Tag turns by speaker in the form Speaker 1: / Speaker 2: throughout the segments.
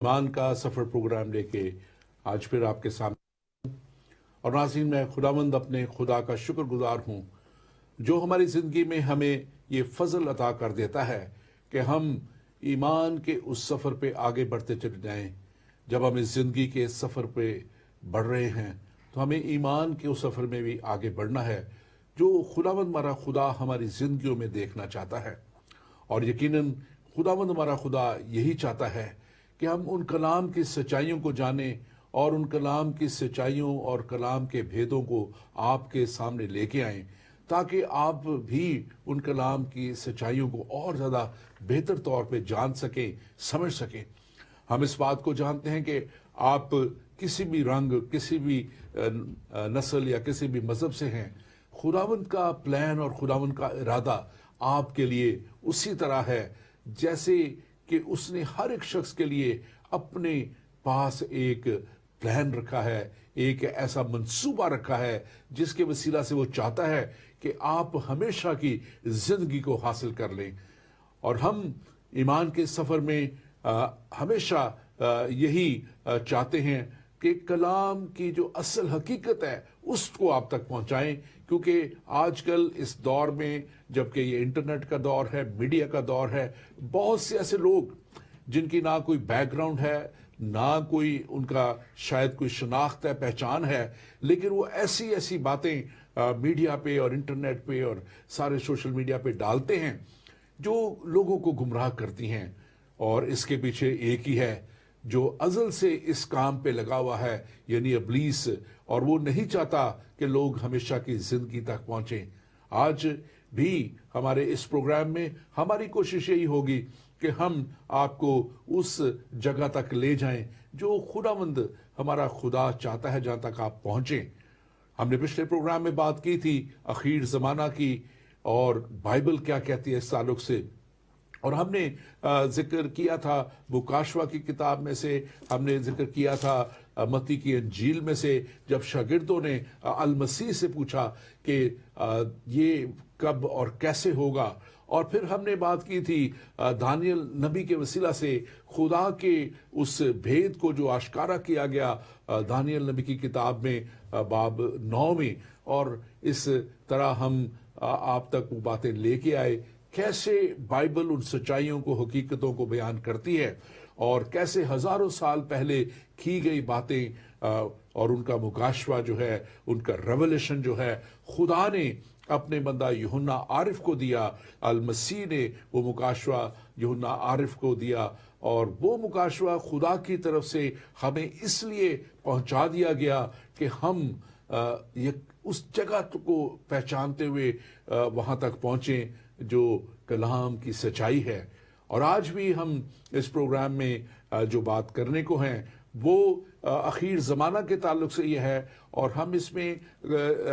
Speaker 1: ایمان کا سفر پروگرام لے کے آج پھر آپ کے سامنے اور ناظرین میں خداوند اپنے خدا کا شکر گزار ہوں جو ہماری زندگی میں ہمیں یہ فضل عطا کر دیتا ہے کہ ہم ایمان کے اس سفر پہ آگے بڑھتے چلے جائیں۔ جب ہم اس زندگی کے سفر پہ بڑھ رہے ہیں تو ہمیں ایمان کے اس سفر میں بھی آگے بڑھنا ہے جو خداوند ہمارا خدا ہماری زندگیوں میں دیکھنا چاہتا ہے۔ اور یقیناً خداوند ہمارا خدا یہی چاہتا ہے کہ ہم ان کلام کی سچائیوں کو جانیں اور ان کلام کی سچائیوں اور کلام کے بھیدوں کو آپ کے سامنے لے کے آئیں تاکہ آپ بھی ان کلام کی سچائیوں کو اور زیادہ بہتر طور پہ جان سکیں، سمجھ سکیں۔ ہم اس بات کو جانتے ہیں کہ آپ کسی بھی رنگ، کسی بھی نسل یا کسی بھی مذہب سے ہیں، خداوند کا پلان اور خداوند کا ارادہ آپ کے لیے اسی طرح ہے جیسے کہ اس نے ہر ایک شخص کے لیے اپنے پاس ایک پلان رکھا ہے، ایک ایسا منصوبہ رکھا ہے جس کے وسیلہ سے وہ چاہتا ہے کہ آپ ہمیشہ کی زندگی کو حاصل کر لیں۔ اور ہم ایمان کے سفر میں ہمیشہ یہی چاہتے ہیں کہ کلام کی جو اصل حقیقت ہے اس کو آپ تک پہنچائیں، کیونکہ آج کل اس دور میں جبکہ یہ انٹرنیٹ کا دور ہے، میڈیا کا دور ہے، بہت سے ایسے لوگ جن کی نہ کوئی بیک گراؤنڈ ہے، نہ کوئی ان کا شاید کوئی شناخت ہے، پہچان ہے، لیکن وہ ایسی باتیں میڈیا پہ اور انٹرنیٹ پہ اور سارے سوشل میڈیا پہ ڈالتے ہیں جو لوگوں کو گمراہ کرتی ہیں۔ اور اس کے پیچھے ایک ہی ہے جو ازل سے اس کام پہ لگا ہوا ہے، یعنی ابلیس، اور وہ نہیں چاہتا کہ لوگ ہمیشہ کی زندگی تک پہنچیں۔ آج بھی ہمارے اس پروگرام میں ہماری کوشش یہی ہوگی کہ ہم آپ کو اس جگہ تک لے جائیں جو خداوند ہمارا خدا چاہتا ہے جہاں تک آپ پہنچیں۔ ہم نے پچھلے پروگرام میں بات کی تھی اخیر زمانہ کی اور بائبل کیا کہتی ہے اس تعلق سے، اور ہم نے ذکر کیا تھا مکاشوہ کی کتاب میں سے، ہم نے ذکر کیا تھا متی کی انجیل میں سے جب شاگردوں نے المسیح سے پوچھا کہ یہ کب اور کیسے ہوگا، اور پھر ہم نے بات کی تھی دانیل نبی کے وسیلہ سے خدا کے اس بھید کو جو آشکارا کیا گیا دانیل نبی کی کتاب میں باب 9 میں، اور اس طرح ہم آپ تک وہ باتیں لے کے آئے کیسے بائبل ان سچائیوں کو، حقیقتوں کو بیان کرتی ہے، اور کیسے ہزاروں سال پہلے کی گئی باتیں اور ان کا مکاشفہ جو ہے، ان کا ریولیشن جو ہے خدا نے اپنے بندہ یوحنا عارف کو دیا، المسیح نے وہ مکاشفہ یوحنا عارف کو دیا، اور وہ مکاشفہ خدا کی طرف سے ہمیں اس لیے پہنچا دیا گیا کہ ہم اس جگہ کو پہچانتے ہوئے وہاں تک پہنچیں جو کلام کی سچائی ہے۔ اور آج بھی ہم اس پروگرام میں جو بات کرنے کو ہیں وہ اخیر زمانہ کے تعلق سے یہ ہے، اور ہم اس میں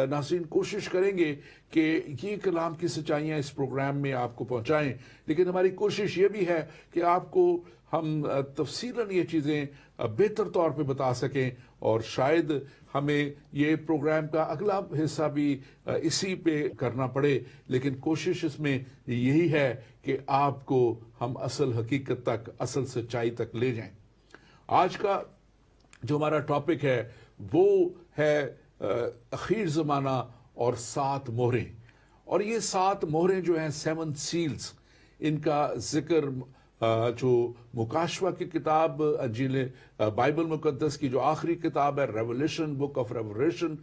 Speaker 1: ناظرین کوشش کریں گے کہ یہ کلام کی سچائیاں اس پروگرام میں آپ کو پہنچائیں، لیکن ہماری کوشش یہ بھی ہے کہ آپ کو ہم تفصیلاً یہ چیزیں بہتر طور پہ بتا سکیں، اور شاید ہمیں یہ پروگرام کا اگلا حصہ بھی اسی پہ کرنا پڑے، لیکن کوشش اس میں یہی ہے کہ آپ کو ہم اصل حقیقت تک، اصل سچائی تک لے جائیں۔ آج کا جو ہمارا ٹاپک ہے وہ ہے اخیر زمانہ اور 7 مہریں، اور یہ 7 مہریں جو ہیں 7 سیلز، ان کا ذکر جو مکاشفہ کی کتاب، انجیل بائبل مقدس کی جو آخری کتاب ہے ریولیشن، بک آف ریولیشن،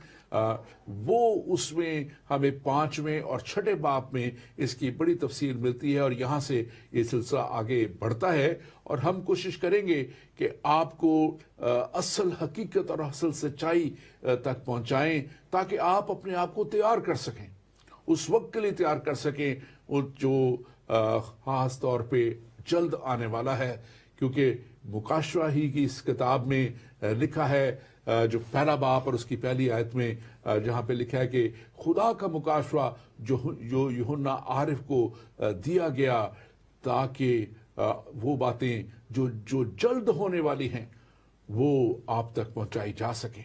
Speaker 1: وہ اس میں ہمیں 5ویں اور 6 باب میں اس کی بڑی تفصیل ملتی ہے، اور یہاں سے یہ سلسلہ آگے بڑھتا ہے، اور ہم کوشش کریں گے کہ آپ کو اصل حقیقت اور اصل سچائی تک پہنچائیں تاکہ آپ اپنے آپ کو تیار کر سکیں، اس وقت کے لیے تیار کر سکیں جو خاص طور پہ جلد آنے والا ہے، کیونکہ مکاشفہ ہی کی اس کتاب میں لکھا ہے جو پہلا باب اور اس کی پہلی آیت میں جہاں پہ لکھا ہے کہ خدا کا مکاشفہ جو یوحنا عارف کو دیا گیا تاکہ وہ باتیں جو جلد ہونے والی ہیں وہ آپ تک پہنچائی جا سکیں۔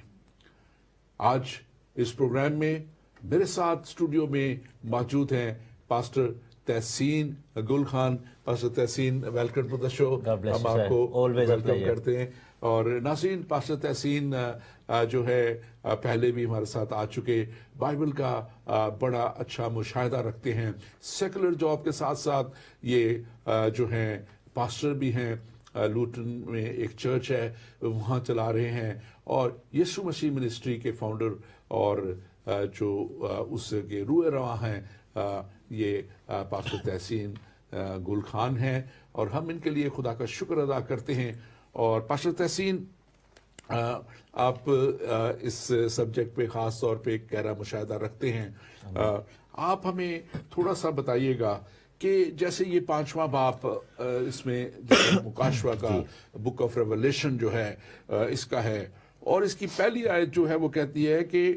Speaker 1: آج اس پروگرام میں میرے ساتھ اسٹوڈیو میں موجود ہیں پاسٹر تحسین گل خان. پاسٹر تحسین, ویلکم ٹو دا شو. ہم آپ کو
Speaker 2: Always
Speaker 1: ویلکم کرتے ہیں. اور ناظرین, پاسٹر تحسین جو ہے پہلے بھی ہمارے ساتھ آ چکے, بائبل کا بڑا اچھا مشاہدہ رکھتے ہیں. سیکولر جاب کے ساتھ ساتھ یہ جو ہیں پاسٹر بھی ہیں. لوٹن میں ایک چرچ ہے, وہاں چلا رہے ہیں. اور یسوع مسیح منسٹری کے فاؤنڈر اور جو اس کے روح رواں ہیں یہ پاسٹر تحسین گل خان ہیں, اور ہم ان کے لیے خدا کا شکر ادا کرتے ہیں. اور پاسٹر تحسین, آپ اس سبجیکٹ پہ خاص طور پہ ایک گہرا مشاہدہ رکھتے ہیں. آپ ہمیں تھوڑا سا بتائیے گا کہ جیسے یہ 5واں باپ اس میں مکاشفہ کا بک آف ریولیشن جو ہے اس کا ہے, اور اس کی پہلی آیت جو ہے وہ کہتی ہے کہ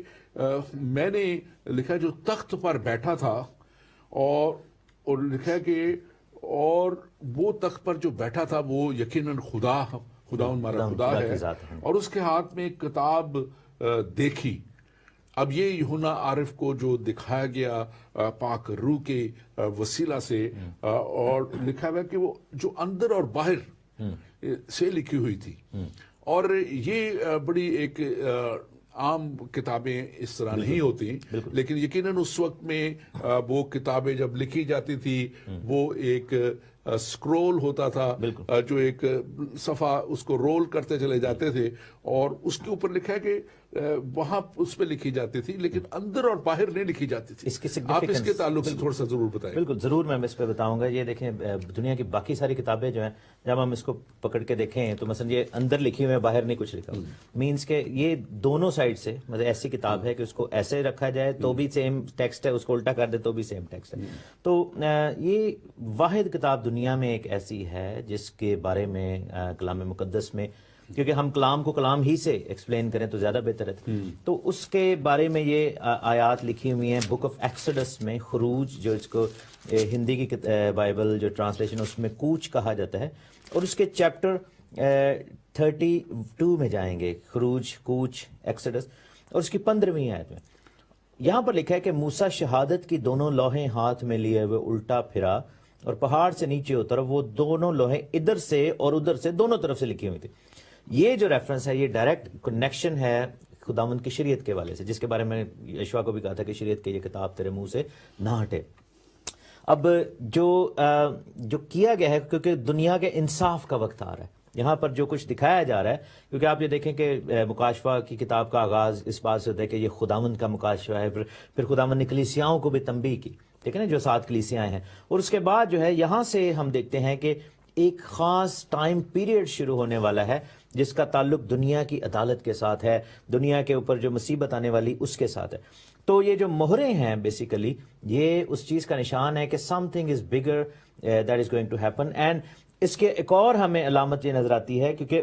Speaker 1: میں نے لکھا جو تخت پر بیٹھا تھا, اور لکھا کہ اور وہ تخت پر جو بیٹھا تھا وہ یقیناً خدا ہمارا خدا ہے, اور اس کے ہاتھ میں ایک کتاب دیکھی. اب یہ یوحنا عارف کو جو دکھایا گیا پاک روح کے وسیلہ سے, اور لکھا ہوا کہ وہ جو اندر اور باہر سے لکھی ہوئی تھی. اور یہ بڑی ایک عام کتابیں اس طرح نہیں ہوتی, لیکن یقیناً اس وقت میں وہ کتابیں جب لکھی جاتی تھی وہ ایک سکرول ہوتا تھا, جو ایک صفحہ اس کو رول کرتے چلے جاتے تھے, اور اس کے اوپر لکھا ہے کہ وہاں اس پہ لکھی جاتی تھی, لیکن اندر اور باہر نہیں لکھی جاتی تھی. آپ اس کے تعلق سے تھوڑا سا ضرور بتائیں.
Speaker 2: بالکل ضرور, میں اس پہ بتاؤں گا. یہ دیکھیں, دنیا کی باقی ساری کتابیں جو ہیں جب ہم اس کو پکڑ کے دیکھیں تو مثلا یہ اندر لکھی ہوئے باہر نہیں کچھ لکھا, مینس کہ یہ دونوں سائڈ سے مطلب ایسی کتاب ہے کہ اس کو ایسے رکھا جائے تو بھی سیم ٹیکسٹ ہے, اس کو الٹا کر دے تو بھی سیم ٹیکسٹ ہے. تو یہ واحد کتاب دنیا میں ایک ایسی ہے جس کے بارے میں کلام مقدس میں, کیونکہ ہم کلام کو کلام ہی سے ایکسپلین کریں تو زیادہ بہتر ہے, تو اس کے بارے میں یہ آیات لکھی ہوئی ہیں بک آف ایکسڈس میں. خروج جو اس کو ہندی کی بائبل جو ٹرانسلیشن اس میں کوچ کہا جاتا ہے, اور اس کے چیپٹر 32 میں جائیں گے, خروج, کوچ, ایکسڈس, اور اس کی 15ویں آیت میں یہاں پر لکھا ہے کہ موسیٰ شہادت کی دونوں لوہیں ہاتھ میں لیے ہوئے الٹا پھرا, اور پہاڑ سے نیچے اترا, وہ دونوں لوہیں ادھر سے اور ادھر سے دونوں طرف سے لکھی ہوئی تھی. یہ جو ریفرنس ہے یہ ڈائریکٹ کنیکشن ہے خداوند کی شریعت کے والے سے, جس کے بارے میں یشوع کو بھی کہا تھا کہ شریعت کی یہ کتاب تیرے منہ سے نہ ہٹے. اب جو کیا گیا ہے, کیونکہ دنیا کے انصاف کا وقت آ رہا ہے, یہاں پر جو کچھ دکھایا جا رہا ہے, کیونکہ آپ یہ دیکھیں کہ مکاشفہ کی کتاب کا آغاز اس بات سے ہوتا ہے کہ یہ خداوند کا مکاشفہ ہے, پھر خداوند نے کلیسیاؤں کو بھی تنبیہ کی, ٹھیک ہے نا, جو 7 کلیسیاں ہیں, اور اس کے بعد جو ہے یہاں سے ہم دیکھتے ہیں کہ ایک خاص ٹائم پیریڈ شروع ہونے والا ہے جس کا تعلق دنیا کی عدالت کے ساتھ ہے, دنیا کے اوپر جو مصیبت آنے والی اس کے ساتھ ہے. تو یہ جو مہریں ہیں بیسیکلی یہ اس چیز کا نشان ہے کہ something is bigger that is going to happen. And اس کے ایک اور ہمیں علامت یہ نظر آتی ہے, کیونکہ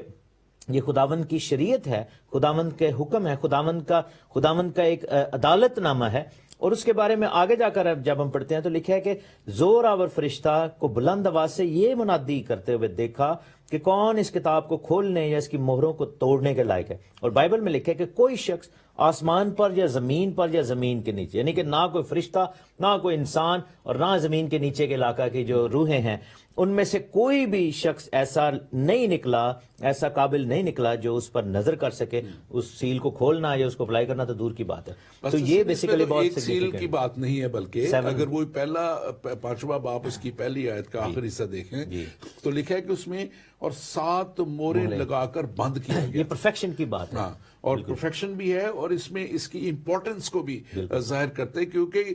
Speaker 2: یہ خداوند کی شریعت ہے, خداوند کے حکم ہے, خداوند کا ایک عدالت نامہ ہے. اور اس کے بارے میں آگے جا کر جب ہم پڑھتے ہیں تو لکھا ہے کہ زور آور فرشتہ کو بلند آواز سے یہ منادی کرتے ہوئے دیکھا کہ کون اس کتاب کو کھولنے یا اس کی مہروں کو توڑنے کے لائق ہے. اور بائبل میں لکھا ہے کہ کوئی شخص آسمان پر یا زمین کے نیچے, یعنی کہ نہ کوئی فرشتہ, نہ کوئی انسان, اور نہ زمین کے نیچے کے علاقہ کی جو روحیں ہیں, ان میں سے کوئی بھی شخص ایسا نہیں نکلا, ایسا قابل نہیں نکلا جو اس پر نظر کر سکے. اس سیل کو کھولنا یا اس کو اپلائی کرنا تو دور کی بات ہے. تو یہ بیسیکلی بہت
Speaker 1: ایک سیل کی بات نہیں ہے, بلکہ اگر وہ پہلا 5واں باب اس کی پہلی آیت کا آخری حصہ دیکھیں تو لکھا ہے کہ اس میں اور 7 موریں لگا کر بند کیا گیا.
Speaker 2: یہ پرفیکشن کی بات ہے,
Speaker 1: اور پرفیکشن بھی ہے, اور اس میں اس کی امپورٹنس کو بھی ظاہر کرتے ہیں, کیونکہ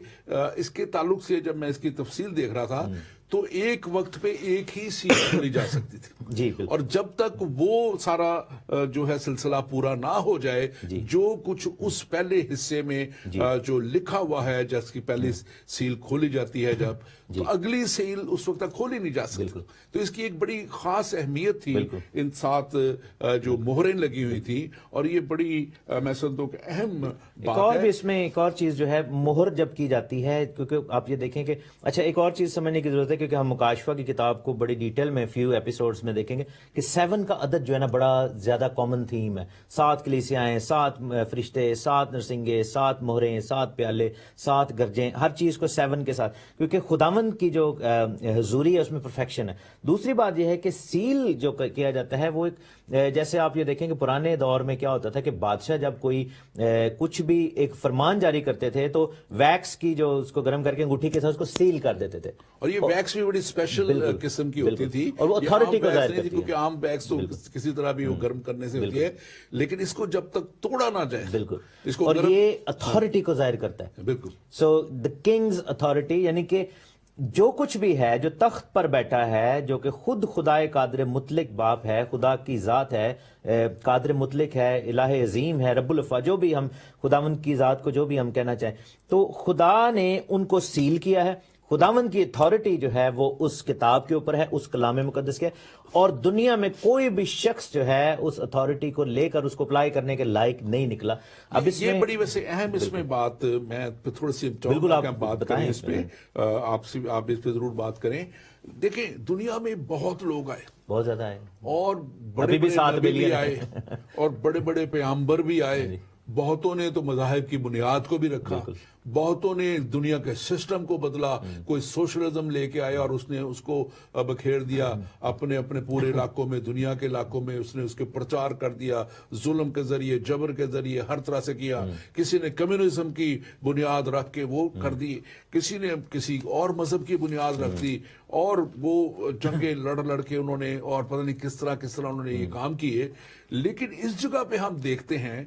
Speaker 1: اس کے تعلق سے جب میں اس کی تفصیل دیکھ رہا تھا تو ایک وقت پہ ایک ہی سیل کھولی جا سکتی تھی, اور جب تک وہ سارا جو ہے سلسلہ پورا نہ ہو جائے, جو کچھ اس پہلے حصے میں جو لکھا ہوا ہے, جس کی پہلی سیل کھولی جاتی ہے جب, تو اگلی سیل اس وقت تک کھولی نہیں جا سکتی. تو اس کی ایک بڑی خاص اہمیت تھی ان 7 جو مہریں لگی ہوئی تھی, اور یہ بڑی میں سمجھتا ہوں کہ اہم بات ہے.
Speaker 2: اور بھی اس میں ایک اور چیز جو ہے, مہر جب کی جاتی ہے, کیونکہ آپ یہ دیکھیں کہ اچھا ایک اور چیز سمجھنے کی ضرورت ہے کہ کیونکہ ہم مکاشفہ کی کتاب کو بڑی ڈیٹیل میں فیو ایپیسوڈز میں دیکھیں گے کہ 7 کا عدد جو ہے نا بڑا زیادہ کامن تھیم ہے. 7 کلیسیائیں، 7 فرشتے، 7 نرسنگے، 7 مہریں، 7 پیالے، 7 گرجیں، ہر چیز کو 7 کے ساتھ، کیونکہ خداوند کی جو حضوری ہے اس میں پرفیکشن ہے. دوسری بات یہ ہے کہ سیل جو کیا جاتا ہے وہ ایک جیسے آپ یہ دیکھیں کہ پرانے دور میں کیا ہوتا تھا کہ بادشاہ جب کوئی کچھ بھی ایک فرمان جاری کرتے تھے تو ویکس کی جو اس کو گرم کر کے انگوٹھی کے ساتھ اس کو سیل کر دیتے تھے.
Speaker 1: اور یہ ویکس بھی بڑی اسپیشل قسم کی ہوتی تھی،
Speaker 2: اور وہ اتھارٹی کو ظاہر کرتی ہے،
Speaker 1: کیونکہ عام ویکس تو کسی طرح بھی وہ گرم کرنے سے ہوتی ہے، لیکن اس کو جب تک توڑا نہ جائے
Speaker 2: بالکل،
Speaker 1: اس کو
Speaker 2: اور یہ اتھارٹی کو ظاہر کرتا ہے.
Speaker 1: بالکل.
Speaker 2: سو دا کنگز اتھارٹی، یعنی کہ جو کچھ بھی ہے، جو تخت پر بیٹھا ہے، جو کہ خود خدائے قادر مطلق باپ ہے، خدا کی ذات ہے، قادر مطلق ہے، الہ عظیم ہے، رب الافا، جو بھی ہم خداوند کی ذات کو جو بھی ہم کہنا چاہیں، تو خدا نے ان کو سیل کیا ہے. خداوند کی اتھارٹی جو ہے وہ اس کتاب کے اوپر ہے، اس کلام مقدس کے، اور دنیا میں کوئی بھی شخص جو ہے اس اتھارٹی کو لے کر اس کو اپلائی کرنے کے لائق نہیں نکلا. اب اس
Speaker 1: یہ
Speaker 2: میں
Speaker 1: بڑی ویسے اہم اس میں بات میں تھوڑی سی
Speaker 2: بالکل آپ
Speaker 1: بات کریں اس پہ، آپ اس پہ ضرور بات کریں. دیکھیں دنیا میں بہت لوگ آئے،
Speaker 2: بہت زیادہ ہے،
Speaker 1: اور بڑے
Speaker 2: بھی
Speaker 1: بڑے
Speaker 2: 7
Speaker 1: نبی بھی
Speaker 2: بلین
Speaker 1: آئے اور بڑے بڑے پیغمبر بھی آئے. بہتوں نے تو مذاہب کی بنیاد کو بھی رکھا، بہتوں نے دنیا کے سسٹم کو بدلا، کوئی سوشلزم لے کے آیا اور اس نے اس کو بکھیر دیا اپنے اپنے پورے علاقوں میں، دنیا کے علاقوں میں اس نے اس کے پرچار کر دیا، ظلم کے ذریعے، جبر کے ذریعے، ہر طرح سے کیا. کسی نے کمیونزم کی بنیاد رکھ کے وہ کر دی، کسی نے کسی اور مذہب کی بنیاد رکھ دی، اور وہ جنگیں لڑ کے انہوں نے، اور پتہ نہیں کس طرح انہوں نے یہ کام کیے. لیکن اس جگہ پہ ہم دیکھتے ہیں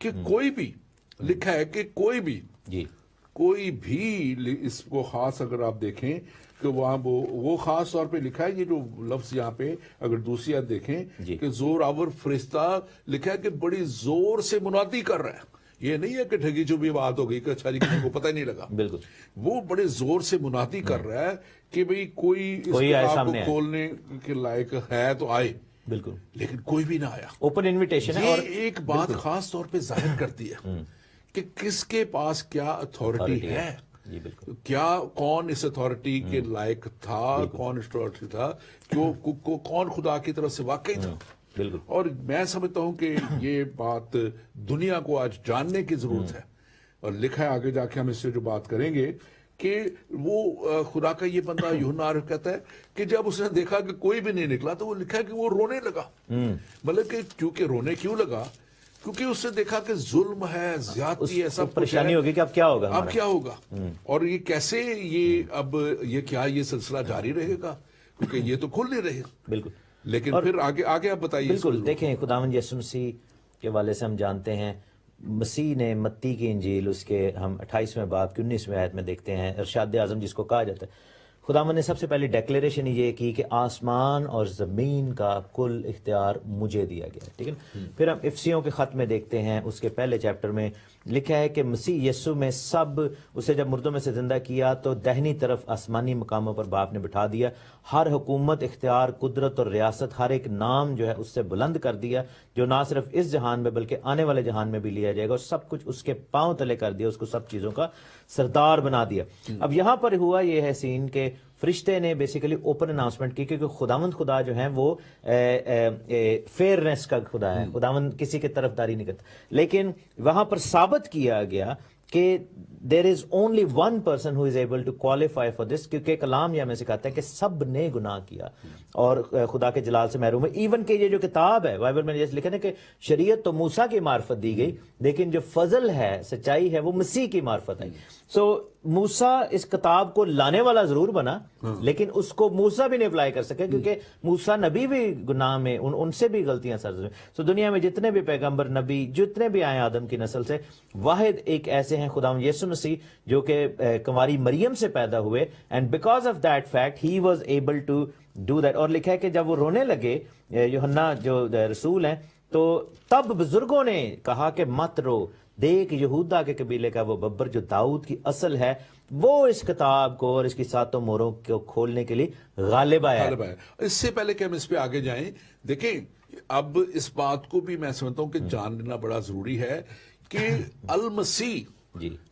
Speaker 1: کہ کوئی بھی لکھا ہے کہ کوئی بھی اس کو خاص اگر آپ دیکھیں کہ وہاں وہ خاص طور پہ لکھا ہے، یہ جو لفظ یہاں پہ اگر دوسری آیت دیکھیں کہ زور آور فرشتہ لکھا ہے کہ بڑی زور سے منادی کر رہا ہے. یہ نہیں ہے کہ ٹھگی چوبی بات ہو گئی کہ اچھا جی کسی کو پتہ ہی نہیں لگا.
Speaker 2: بالکل،
Speaker 1: وہ بڑے زور سے منادی کر رہا ہے کہ بھئی کوئی اس کتاب کو کھولنے کے لائق ہے تو آئے.
Speaker 2: بالکل،
Speaker 1: لیکن کوئی بھی نہ آیا.
Speaker 2: اوپن انویٹیشن ہے.
Speaker 1: اور ایک بات خاص طور پہ ظاہر کرتی ہے کہ کس کے پاس کیا اتھارٹی ہے، کیا کون اس اتھارٹی کے لائق تھا، کون اس اتھارٹی تھا، کون خدا کی طرف سے واقعی تھا.
Speaker 2: بالکل،
Speaker 1: اور میں سمجھتا ہوں کہ یہ بات دنیا کو آج جاننے کی ضرورت ہے. اور لکھا ہے آگے جا کے ہم اس سے جو بات کریں گے کہ وہ خدا کا یہ بندہ یوحنا کہتا ہے کہ جب اس نے دیکھا کہ کوئی بھی نہیں نکلا تو وہ لکھا ہے کہ وہ رونے لگا. مطلب کہ کیونکہ رونے کیوں لگا؟ کیونکہ اس نے دیکھا کہ ظلم ہے، زیادتی ہے، سب
Speaker 2: پریشانی ہوگی کہ اب کیا ہوگا،
Speaker 1: اب کیا ہوگا، اور یہ کیسے، یہ کیا یہ سلسلہ جاری رہے گا، کیونکہ یہ تو کھل نہیں رہے.
Speaker 2: بالکل.
Speaker 1: لیکن پھر آگے آپ بتائیے.
Speaker 2: بالکل، دیکھیں خداوند یسوع مسیح کے والے سے ہم جانتے ہیں، مسیح نے متی کی انجیل اس کے ہم 28ویں باب کی 19ویں آیت میں دیکھتے ہیں، ارشاد اعظم جس کو کہا جاتا ہے، خداوند نے سب سے پہلی ڈیکلیریشن یہ کی کہ آسمان اور زمین کا کل اختیار مجھے دیا گیا. ٹھیک ہے. پھر ہم افسیوں کے خط میں دیکھتے ہیں، اس کے پہلے چیپٹر میں لکھا ہے کہ مسیح یسوع میں سب، اسے جب مردوں میں سے زندہ کیا تو دہنی طرف آسمانی مقاموں پر باپ نے بٹھا دیا. ہر حکومت، اختیار، قدرت اور ریاست، ہر ایک نام جو ہے اس سے بلند کر دیا، جو نہ صرف اس جہان میں بلکہ آنے والے جہان میں بھی لیا جائے گا، اور سب کچھ اس کے پاؤں تلے کر دیا، اس کو سب چیزوں کا سردار بنا دیا. اب یہاں پر ہوا یہ ہے سین کہ فرشتے نے بیسیکلی اوپن اناؤنسمنٹ کی، کیونکہ خداوند خدا جو ہیں وہ فیئرنیس کا خدا ہے، خداوند کسی کی طرفداری نہیں کرتا. لیکن وہاں پر ثابت کیا گیا کہ there is only one person who is able to qualify for this, کیونکہ کلام یہ ہمیں سکھاتا ہے کہ سب نے گناہ کیا اور خدا کے جلال سے محروم ہے. ایون کہ یہ جو کتاب ہے بائبل میں جیسے لکھا ہے کہ شریعت تو موسیٰ کی معرفت دی گئی، لیکن جو فضل ہے، سچائی ہے، وہ مسیح کی معرفت ہے. سو موسیٰ اس کتاب کو لانے والا ضرور بنا، لیکن اس کو موسیٰ بھی نہیں اپلائی کر سکے، کیونکہ موسیٰ نبی بھی گناہ میں، ان سے بھی غلطیاں سرزد. سو دنیا میں جتنے بھی پیغمبر، نبی، جتنے بھی آئے آدم کی نسل سے، واحد ایک ایسے ہیں خداوند یسوع مسیح جو کہ کنواری مریم سے پیدا ہوئے، and because of that fact he was able to do that. اور لکھا ہے کہ جب وہ رونے لگے، یوحنا جو رسول ہیں، تو تب بزرگوں نے کہا کہ مت رو، دیکھ یہودا کے قبیلے کا وہ ببر جو داؤد کی اصل ہے، وہ اس کتاب کو اور اس کی 7 مہروں کو کھولنے کے لیے غالب آیا ہے.
Speaker 1: اس سے پہلے کہ ہم اس پہ آگے جائیں، دیکھیں اب اس بات کو بھی میں سمجھتا ہوں کہ جاننا بڑا ضروری ہے کہ المسیح
Speaker 2: جی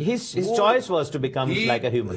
Speaker 2: His choice was to become like a human.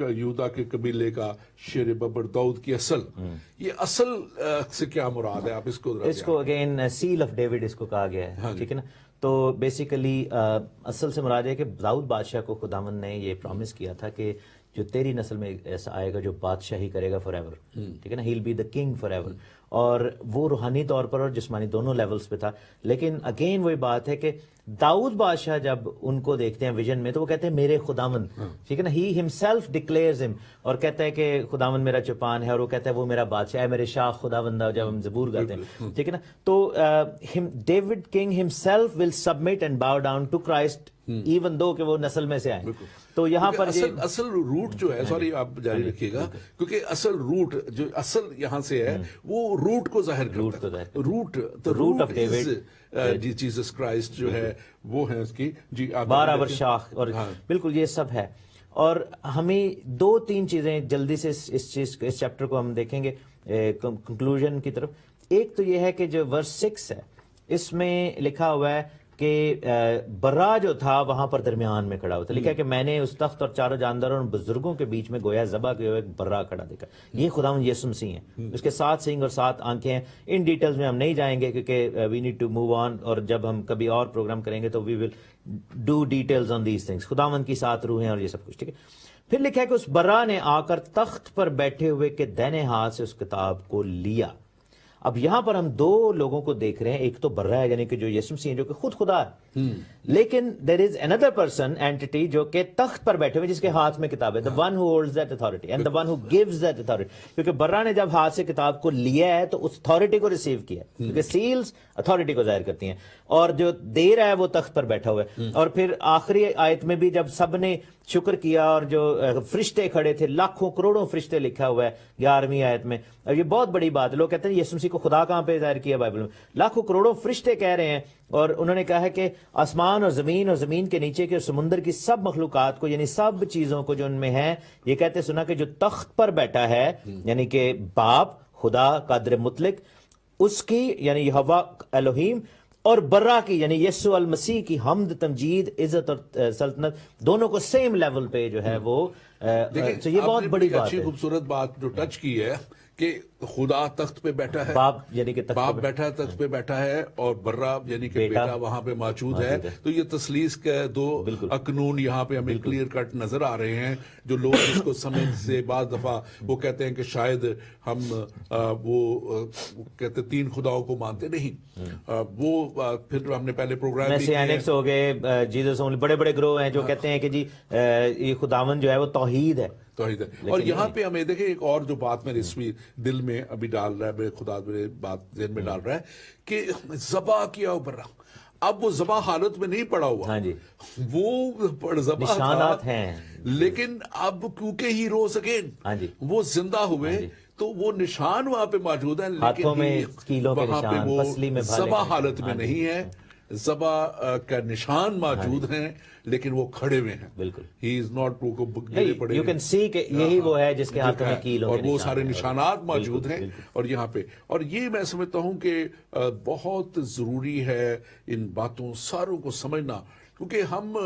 Speaker 1: یہودا کے قبیلے کا شیر ببر داؤد کی اصل، یہ اصل سے کیا مراد ہے؟ آپ اس کو
Speaker 2: اس کو اگین سیل آف ڈیوڈ اس کو کہا گیا ہے، ٹھیک ہے نا. تو بیسیکلی اصل سے مراد ہے کہ داؤد بادشاہ کو خداوند نے یہ پرومس کیا تھا کہ جو تیری نسل میں ایسا آئے گا جو بادشاہی کرے گا فار ایور، ٹھیک ہے نا، he'll be the king forever. اور وہ روحانی طور پر اور جسمانی دونوں لیولز پہ تھا. لیکن اگین وہی بات ہے کہ داؤد بادشاہ جب ان کو دیکھتے ہیں ویژن میں تو وہ کہتے ہیں میرے خداوند، ٹھیک ہے نا، ہی ہمسیلف ڈکلیئرز ہم، اور کہتا ہے کہ خداوند میرا چوپان ہے، اور وہ کہتا ہے وہ میرا بادشاہ ہے، میرے شاہ خداوند، جب ہم زبور گاتے ہیں، ٹھیک ہے نا. تو David king himself will submit and bow down to Christ even though کہ وہ نسل میں سے آئے. تو یہاں پر
Speaker 1: اصل روٹ جو ہے، سوری آپ جاری رکھیے گا، کیونکہ اصل روٹ جو اصل یہاں سے ہے وہ روٹ کو ظاہر کرتا ہے. Root of David Jesus Christ جو ہے وہ ہے اس کی. جی
Speaker 2: 12 شاخ، اور بالکل یہ سب ہے. اور ہمیں 2-3 چیزیں جلدی سے اس چیپٹر کو ہم دیکھیں گے کنکلوژن کی طرف. ایک تو یہ ہے کہ جو ورس 6 ہے اس میں لکھا ہوا ہے کہ برا جو تھا وہاں پر درمیان میں کھڑا ہوا تھا. لکھا ہے کہ میں نے اس تخت اور چاروں جانداروں اور بزرگوں کے بیچ میں گویا ذبح کیا ہوا ایک برا کھڑا دیکھا. یہ خداوند یسوع مسیح ہیں، اس کے 7 سینگ اور 7 آنکھیں ہیں. ان ڈیٹیلز میں ہم نہیں جائیں گے کیونکہ we need to move on, اور جب ہم کبھی اور پروگرام کریں گے تو we will do details on these things. خداوند کی 7 روحیں اور یہ سب کچھ، ٹھیک ہے. پھر لکھا ہے کہ اس برا نے آ کر تخت پر بیٹھے ہوئے کے دائنے ہاتھ سے اس کتاب کو لیا. اب یہاں پر ہم 2 لوگوں کو دیکھ رہے ہیں. ایک تو برا ہے یعنی کہ جو یسوع مسیح جو کہ خود خدا ہے، لیکن دیر از اندر پرسن اینٹی جو کہ تخت پر بیٹھے ہوئے جس کے ہاتھ میں کتاب ہے. the one who holds that authority and the one who gives that authority. کیونکہ برا نے جب ہاتھ سے کتاب کو لیا ہے تو اس اتھارٹی کو ریسیو کیا ہے، کیونکہ سیلز اتھارٹی کو ظاہر کرتی ہیں، اور جو دے رہا ہے وہ تخت پر بیٹھا ہوا ہے. اور پھر آخری آیت میں بھی جب سب نے شکر کیا اور جو فرشتے کھڑے تھے، لاکھوں کروڑوں فرشتے لکھا ہوا ہے 11ویں آیت میں. اور یہ بہت بڑی بات ہے. لوگ کہتے ہیں یسوع مسیح کو خدا کہاں پہ ظاہر کیا بائبل میں؟ لاکھوں کروڑوں فرشتے کہہ رہے ہیں، اور انہوں نے کہا ہے کہ آسمان اور زمین کے نیچے کے اور سمندر کی سب مخلوقات کو، یعنی سب چیزوں کو جو ان میں ہے، یہ کہتے سنا کہ جو تخت پر بیٹھا ہے یعنی کہ باپ خدا قادر مطلق، اس کی یعنی یہوہ الوہیم، اور برا کی یعنی یسوع المسیح کی حمد، تمجید، عزت اور سلطنت دونوں کو سیم لیول پہ جو ہے وہ. تو یہ بہت بڑی بات ہے،
Speaker 1: خوبصورت بات جو ٹچ کی ہے کہ خدا تخت پہ بیٹھا ہے،
Speaker 2: باپ یعنی کہ
Speaker 1: باپ بیٹھا ہے، تخت پہ بیٹھا ہے، اور برا یعنی کہ بیٹا وہاں پہ موجود ہے. تو یہ تثلیث کے 2 اقنون یہاں پہ ہمیں کلیئر کٹ نظر آ رہے ہیں. جو لوگ اس کو سمجھ سے بعض دفعہ وہ کہتے ہیں کہ شاید ہم وہ کہتے 3 خداؤں کو مانتے نہیں. وہ پھر ہم نے پہلے پروگرام
Speaker 2: میسیانکس ہو گئے، جیسس اونلی، بڑے بڑے گروہ ہیں جو کہتے ہیں کہ جی یہ خداوند جو ہے وہ توحید ہے.
Speaker 1: اور یہاں پہ ہمیں دیکھیں ایک اور جو بات میرے اس دل میں ابھی ڈال رہا ہے، میرے خدا میرے بات ذہن میں ڈال رہا ہے کہ ذبح کیا برا. اب وہ ذبح حالت میں نہیں پڑا ہوا،
Speaker 2: ہاں جی،
Speaker 1: وہ ذبح
Speaker 2: نشانات ہیں،
Speaker 1: لیکن اب کیونکہ ہی روز اگین وہ زندہ ہوئے تو وہ نشان وہاں پہ موجود ہیں،
Speaker 2: ہاتھوں میں کیلوں کے
Speaker 1: وہاں پہ
Speaker 2: نشان،
Speaker 1: وہ
Speaker 2: پسلی میں
Speaker 1: ذبح حالت میں نہیں ہے. ذبح کا نشان موجود ہیں لیکن وہ کھڑے ہوئے ہیں.
Speaker 2: بالکل،
Speaker 1: ہی از ناٹ گرے پڑے،
Speaker 2: یو کین سی کہ یہی وہ ہے جس کے ہاتھوں میں کیلوں
Speaker 1: اور وہ سارے نشانات موجود ہیں. اور یہاں پہ اور یہ میں سمجھتا ہوں کہ بہت ضروری ہے ان باتوں ساروں کو سمجھنا، کیونکہ ہم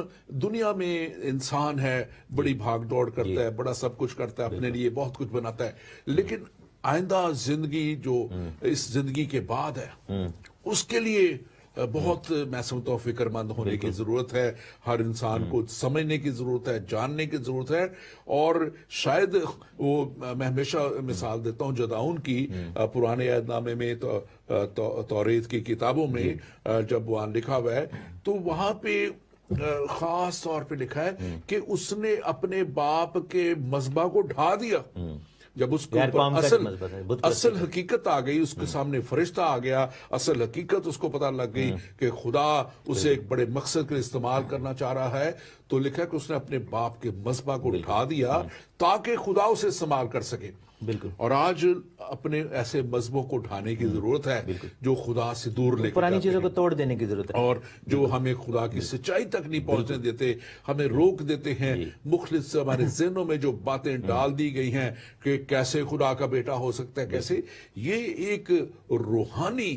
Speaker 1: دنیا میں انسان ہے، بڑی بھاگ دوڑ کرتا ہے، بڑا سب کچھ کرتا ہے، اپنے لیے بہت کچھ بناتا ہے، لیکن آئندہ زندگی جو اس زندگی کے بعد ہے اس کے لیے بہت میں سمجھتا ہوں فکر مند ہونے کی ضرورت ہے. ہر انسان کو سمجھنے کی ضرورت ہے، جاننے کی ضرورت ہے. اور شاید وہ میں ہمیشہ مثال دیتا ہوں جداؤن کی، پرانے عہد نامے میں توریت کی کتابوں میں جب وہاں لکھا ہوا ہے تو وہاں پہ خاص طور پہ لکھا ہے کہ اس نے اپنے باپ کے مذبح کو ڈھا دیا. جب اس کو اصل حقیقت آ گئی، اس کے سامنے فرشتہ آ گیا، اصل حقیقت اس کو پتہ لگ گئی کہ خدا اسے ایک بڑے مقصد کے استعمال کرنا چاہ رہا ہے، تو لکھا کہ اس نے اپنے باپ کے مذبح کو ڈھا دیا تاکہ خدا اسے استعمال کر سکے.
Speaker 2: بالکل.
Speaker 1: اور آج اپنے ایسے مذہبوں کو ڈھانے کی ضرورت ہے جو خدا سے دور لے کے
Speaker 2: پرانی چیزوں کو توڑ دینے کی ضرورت ہے،
Speaker 1: اور جو ہمیں خدا کی سچائی تک نہیں پہنچنے دیتے، ہمیں روک دیتے ہیں. مخلص ہمارے ذہنوں میں جو باتیں ڈال دی گئی ہیں کہ کیسے خدا کا بیٹا ہو سکتا ہے، کیسے، یہ ایک روحانی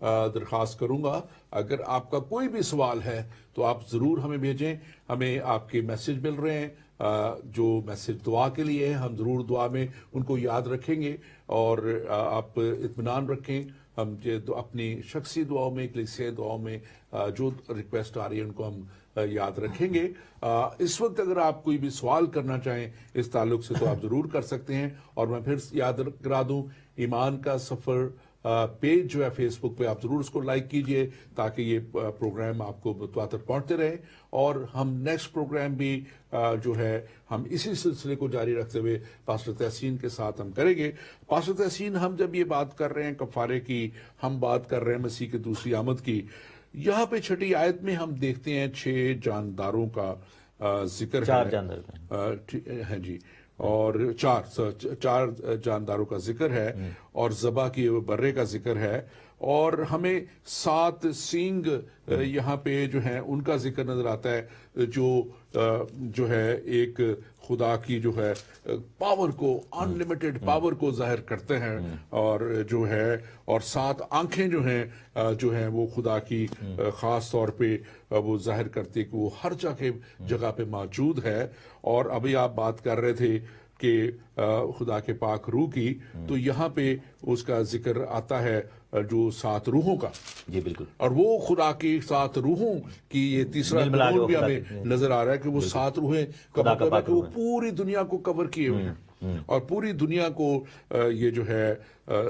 Speaker 1: درخواست کروں گا اگر آپ کا کوئی بھی سوال ہے تو آپ ضرور ہمیں بھیجیں. ہمیں آپ کے میسج مل رہے ہیں جو میسج دعا کے لیے ہیں, ہم ضرور دعا میں ان کو یاد رکھیں گے, اور آپ اطمینان رکھیں ہم اپنی شخصی دعاؤں میں, کلیسیائی دعاؤں میں جو ریکویسٹ آ رہی ہے ان کو ہم یاد رکھیں گے. اس وقت اگر آپ کوئی بھی سوال کرنا چاہیں اس تعلق سے تو آپ ضرور کر سکتے ہیں. اور میں پھر یاد کرا دوں, ایمان کا سفر پیج جو ہے فیس بک پہ, آپ ضرور اس کو لائک کیجئے تاکہ یہ پروگرام آپ کو متواتر پہنچتے رہیں. اور ہم نیکسٹ پروگرام بھی جو ہے ہم اسی سلسلے کو جاری رکھتے ہوئے پاسٹر تحسین کے ساتھ ہم کریں گے. پاسٹر تحسین, ہم جب یہ بات کر رہے ہیں کفارے کی, ہم بات کر رہے ہیں مسیح کے دوسری آمد کی, یہاں پہ 6 آیت میں ہم دیکھتے ہیں 6 جانداروں کا ذکر ہے.
Speaker 2: 4 جاندار
Speaker 1: ہیں جی, اور 4 جانداروں کا ذکر ہے, اور ذبح کی برے کا ذکر ہے, اور ہمیں 7 سینگ یہاں پہ جو ہیں ان کا ذکر نظر آتا ہے جو ہے ایک خدا کی جو ہے پاور کو, انلیمیٹڈ پاور کو ظاہر کرتے ہیں, اور جو ہے اور 7 آنکھیں جو ہیں وہ خدا کی خاص طور پہ وہ ظاہر کرتی کہ وہ ہر جگہ پہ موجود ہے. اور ابھی آپ بات کر رہے تھے کہ خدا کے پاک روح کی, تو یہاں پہ اس کا ذکر آتا ہے جو 7 روحوں کا.
Speaker 2: جی بالکل,
Speaker 1: اور وہ خدا کی 7 روحوں کی یہ تیسرا قانون بھی ہمیں نظر آ رہا ہے کہ وہ 7 روحیں کا مطلب ہے کہ وہ پوری دنیا کو کور کیے ہوئے ہیں, اور پوری دنیا کو یہ جو ہے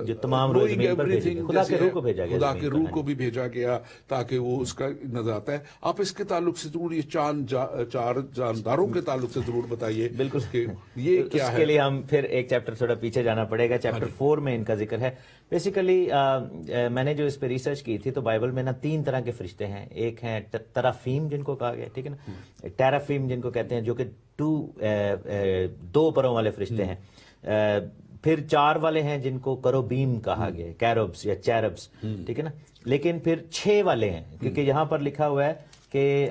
Speaker 2: جو تمام خدا کے روح کو بھیجا گیا,
Speaker 1: خدا کے روح کو بھی بھیجا گیا تاکہ وہ اس کا نظر آتا ہے. آپ اس کے تعلق سے ضرور یہ 4 جانداروں کے تعلق سے ضرور بتائیے.
Speaker 2: بالکل,
Speaker 1: کہ یہ کیا ہے.
Speaker 2: اس کے لیے ہم پھر ایک چیپٹر تھوڑا پیچھے جانا پڑے گا. چیپٹر 4 میں ان کا ذکر ہے. بیسیکلی میں نے جو اس پہ ریسرچ کی تھی تو بائبل میں 3 طرح کے فرشتے ہیں. ایک ہیں ترافیم جن کو کہا گیا, ٹھیک ہے نا, ٹیرافیم جن کو کہتے ہیں, جو کہ 2 پروں والے فرشتے ہیں. پھر 4 والے ہیں جن کو کروبیم کہا گیا, کیروبس یا چیربس, ٹھیک ہے نا. لیکن پھر 6 والے ہیں, کیونکہ یہاں پر لکھا ہوا ہے کہ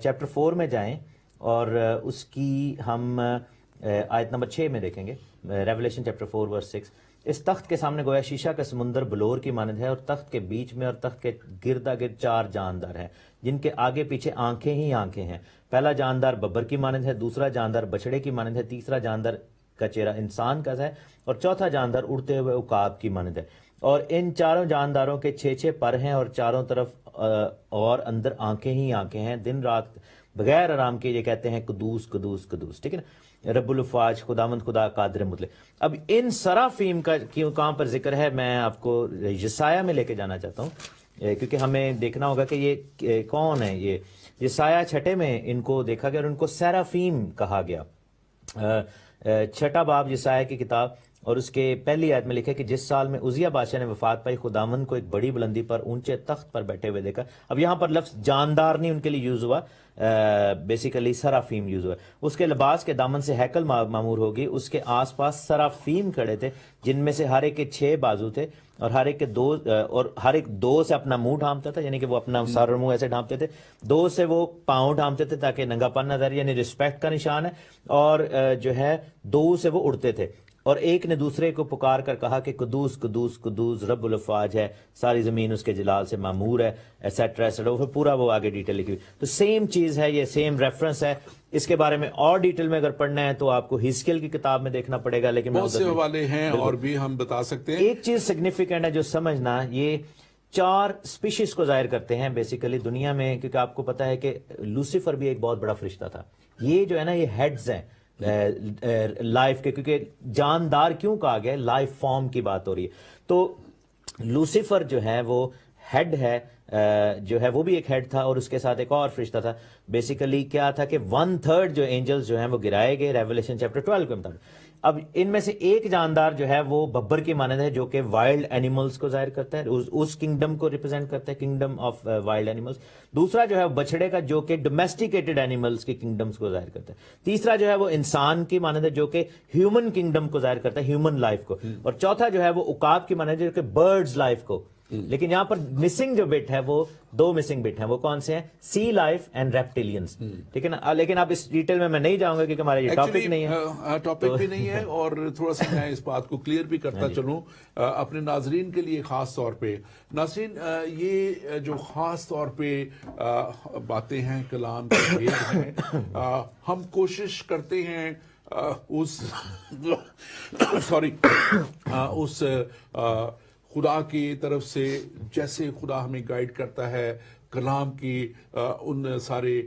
Speaker 2: چیپٹر 4 میں جائیں اور اس کی ہم آیت نمبر 6 میں دیکھیں گے. ریولیشن چیپٹر 4 ورس 6. اس تخت کے سامنے گویا شیشہ کا سمندر بلور کی مانند ہے, اور تخت کے بیچ میں اور تخت کے گردا گرد 4 جاندار ہیں جن کے آگے پیچھے آنکھیں ہی آنکھیں ہیں. پہلا جاندار ببر کی مانند ہے, دوسرا جاندار بچڑے کی مانند ہے, تیسرا جاندار کا چہرہ انسان کا ہے, اور چوتھا جاندار اڑتے ہوئے عقاب کی مانند ہے. اور ان 4 جانداروں کے 6 پر ہیں, اور چاروں طرف اور اندر آنکھیں ہی آنکھیں ہیں. دن رات بغیر آرام کے یہ کہتے ہیں قدوس قدوس قدوس, ٹھیک ہے نا, رب الافواج, خداوند خدا قادر مطلق. اب ان سرافیم کا کہاں پر ذکر ہے میں آپ کو یسایہ میں لے کے جانا چاہتا ہوں, کیونکہ ہمیں دیکھنا ہوگا کہ یہ کون ہے. یہ یسایہ 6 میں ان کو دیکھا گیا اور ان کو سیرافیم کہا گیا. 6 باب یسایہ کی کتاب اور اس کے پہلی آیت میں لکھا ہے کہ جس سال میں عزیہ بادشاہ نے وفات پائی, خداوند کو ایک بڑی بلندی پر اونچے تخت پر بیٹھے ہوئے دیکھا. اب یہاں پر لفظ جاندار نہیں ان کے لیے یوز ہوا, بیسیکلی سرافیم یوز ہوا. اس کے لباس کے دامن سے ہیکل معمور ہوگی, اس کے آس پاس سرافیم کھڑے تھے جن میں سے ہر ایک کے 6 بازو تھے, اور ہر ایک 2 سے اپنا منہ ڈھانپتا تھا, یعنی کہ وہ اپنا سر اور منہ ایسے ڈھانپتے تھے. 2 سے وہ پاؤں ڈھانپتے تھے تاکہ ننگا پن نہ ظاہر, یعنی رسپیکٹ کا نشان ہے. اور جو ہے 2 سے وہ اڑتے تھے, اور ایک نے دوسرے کو پکار کر کہا کہ قدوس قدوس قدوس رب الافواج ہے, ساری زمین اس کے جلال سے معمور ہے, ایسیٹرا ایسیٹرا. پورا وہ آگے ڈیٹیل لکھی ہوئی. تو سیم چیز ہے, یہ سیم ریفرنس ہے. اس کے بارے میں اور ڈیٹیل میں اگر پڑھنا ہے تو آپ کو ہزقیل کی کتاب میں دیکھنا پڑے گا, لیکن
Speaker 1: بہت سے حوالے ہیں اور بھی ہم بتا سکتے ہیں.
Speaker 2: ایک چیز سگنیفیکنٹ ہے جو سمجھنا, یہ 4 سپیشیز کو ظاہر کرتے ہیں بیسیکلی دنیا میں, کیونکہ آپ کو پتا ہے کہ لوسیفر بھی ایک بہت بڑا فرشتہ تھا. یہ جو ہے نا, یہ ہیڈز ہیں لائف کے, کیونکہ جاندار کیوں کہا گیا, لائف فارم کی بات ہو رہی ہے. تو لوسیفر جو ہے وہ ہیڈ ہے, جو ہے وہ بھی ایک ہیڈ تھا, اور اس کے ساتھ ایک اور فرشتہ تھا. بیسیکلی کیا تھا کہ 1/3 جو اینجلز جو ہیں وہ گرائے گئے ریولیشن چیپٹر 12 کے مطابق. اب ان میں سے ایک جاندار جو ہے وہ ببر کی مانند ہے, جو کہ وائلڈ اینیملز کو ظاہر کرتا ہے, اس کنگڈم کو ریپرزینٹ کرتا ہے, کنگڈم آف وائلڈ اینیملز. دوسرا جو ہے بچڑے کا, جو کہ ڈومیسٹیکیٹڈ اینیملز کی کنگڈمز کو ظاہر کرتا ہے. تیسرا جو ہے وہ انسان کی مانند ہے, جو کہ ہیومن کنگڈم کو ظاہر کرتا ہے, ہیومن لائف کو. اور چوتھا جو ہے وہ عقاب کی مانند ہے, جو کہ برڈز لائف کو لیکن یہاں پر مسنگ جو بٹ ہے وہ 2 مسنگ بٹ ہیں. وہ کون سے ہیں؟ سی لائف اینڈ ریپٹیلینز. ٹھیک ہے نا. لیکن اب اس ڈیٹیل میں نہیں جاؤں گا کیونکہ ہمارا یہ ٹاپک نہیں ہے.
Speaker 1: ٹاپک بھی نہیں ہے. اور تھوڑا سا میں اس بات کو کلیئر بھی کرتا چلوں اپنے ناظرین کے لیے خاص طور پہ. ناظرین یہ جو خاص طور پہ باتیں ہیں کلام کے بھید ہیں, ہم کوشش کرتے ہیں اس خدا کی طرف سے جیسے خدا ہمیں گائیڈ کرتا ہے, کلام کی ان سارے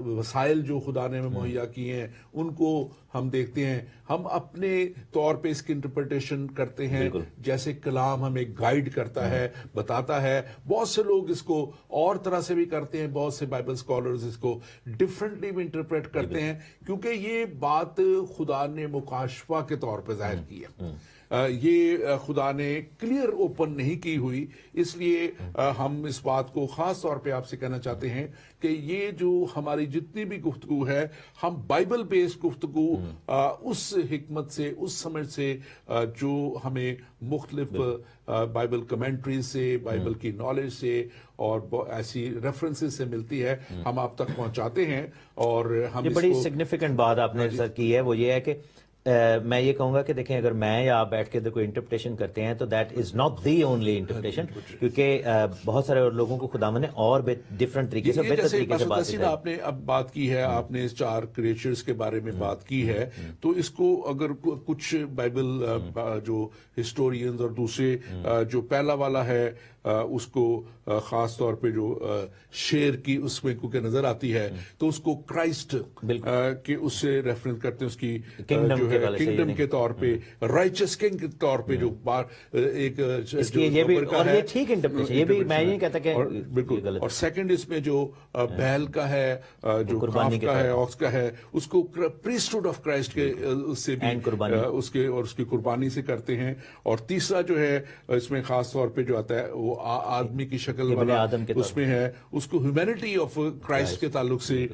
Speaker 1: وسائل جو خدا نے ہمیں مہیا کیے ہیں ان کو ہم دیکھتے ہیں, ہم اپنے طور پہ اس کی انٹرپریٹیشن کرتے ہیں جیسے کلام ہمیں گائیڈ کرتا ہے, بتاتا ہے. بہت سے لوگ اس کو اور طرح سے بھی کرتے ہیں, بہت سے بائبل اسکالرز اس کو ڈفرینٹلی بھی انٹرپریٹ کرتے ہیں کیونکہ یہ بات خدا نے مکاشفہ کے طور پہ ظاہر کی ہے. یہ خدا نے کلیئر اوپن نہیں کی ہوئی, اس لیے ہم اس بات کو خاص طور پہ آپ سے کہنا چاہتے ہیں کہ یہ جو ہماری جتنی بھی گفتگو ہے ہم بائبل بیس گفتگو اس حکمت سے, اس سمجھ سے جو ہمیں مختلف بائبل کمنٹریز سے, بائبل کی نالج سے اور ایسی ریفرنسز سے ملتی ہے ہم آپ تک پہنچاتے ہیں. اور ہم
Speaker 2: بڑی سگنیفیکنٹ بات آپ نے کی ہے وہ یہ ہے کہ میں یہ کہوں گا کہ دیکھیں اگر میں یا آپ بیٹھ کے کوئی انٹرپریٹیشن کرتے ہیں تو that is not the only interpretation, کیونکہ بہت سارے لوگوں کو خدا نے اور ڈفرنٹ طریقے سے بہتر طریقے سے بات کی ہے.
Speaker 1: آپ نے اب بات کی ہے, آپ نے اس 4 کریچرز کے بارے میں بات کی ہے, تو اس کو اگر کچھ بائبل جو ہسٹورینز اور دوسرے جو پہلا والا ہے اس کو خاص طور پہ جو شیر کی اس میں کیونکہ نظر آتی ہے تو اس کو کرائسٹ کے اس سے ریفرنس کرتے ہیں, اس کی جو ہے کنگڈم کے طور پہ, رائچس کنگ کے طور پہ جو ایک
Speaker 2: یہ بھی اور یہ ٹھیک انٹرپریٹیشن, یہ بھی میں نہیں کہتا کہ
Speaker 1: بالکل. اور سیکنڈ اس میں جو بیل کا ہے, جو کاف کا ہے, آکس کا ہے, اس کو پریسٹہوڈ آف کرائسٹ کے اس سے بھی اس کے اور اس کی قربانی سے کرتے ہیں. اور تیسرا جو ہے اس میں خاص طور پہ جو آتا ہے وہ آدمی کی شکل والا اس میں ہے, اس کو ہیومینٹی آف کرائسٹ کے تعلق سے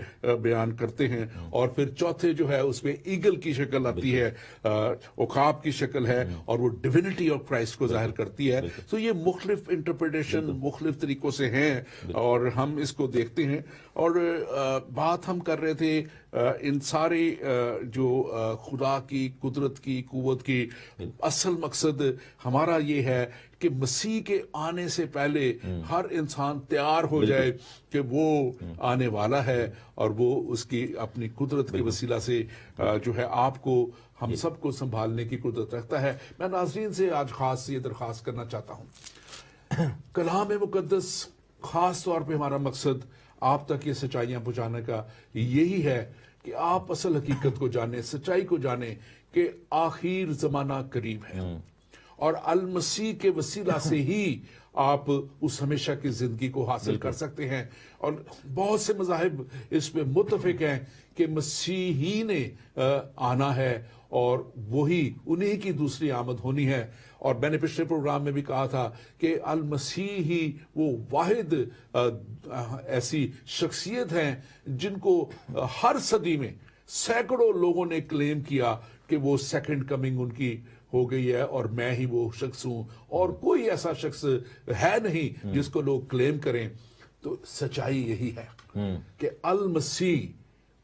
Speaker 1: بیان کرتے ہیں. اور پھر چوتھے جو ہے اس میں ایگل کی شکل آتی ہے, عقاب کی شکل ہے اور وہ ڈیوینٹی آف کرائسٹ کو ظاہر کرتی ہے. تو یہ مختلف انٹرپریٹیشن مختلف طریقوں سے ہیں اور ہم اس کو دیکھتے ہیں. اور بات ہم کر رہے تھے ان سارے جو خدا کی قدرت کی قوت کی اصل مقصد ہمارا یہ ہے کہ مسیح کے آنے سے پہلے ہر انسان تیار ہو جائے کہ وہ آنے والا ہے اور وہ اس کی اپنی قدرت کے وسیلہ سے جو ہے آپ کو ہم سب کو سنبھالنے کی قدرت رکھتا ہے. میں ناظرین سے آج خاص یہ درخواست کرنا چاہتا ہوں, کلام مقدس خاص طور پہ ہمارا مقصد آپ تک یہ سچائیاں پہنچانے کا یہی ہے کہ آپ اصل حقیقت کو جانیں, سچائی کو جانیں کہ آخر زمانہ قریب ہے اور المسیح کے وسیلہ سے ہی آپ اس ہمیشہ کی زندگی کو حاصل کر سکتے ہیں. اور بہت سے مذاہب اس میں متفق ہیں کہ مسیح ہی نے آنا ہے اور وہی انہی کی دوسری آمد ہونی ہے. اور میں نے پچھلے پروگرام میں بھی کہا تھا کہ المسیح ہی وہ واحد ایسی شخصیت ہیں جن کو ہر صدی میں سینکڑوں لوگوں نے کلیم کیا کہ وہ سیکنڈ کمنگ ان کی ہو گئی ہے اور میں ہی وہ شخص ہوں, اور کوئی ایسا شخص ہے نہیں جس کو لوگ کلیم کریں. تو سچائی یہی ہے کہ المسیح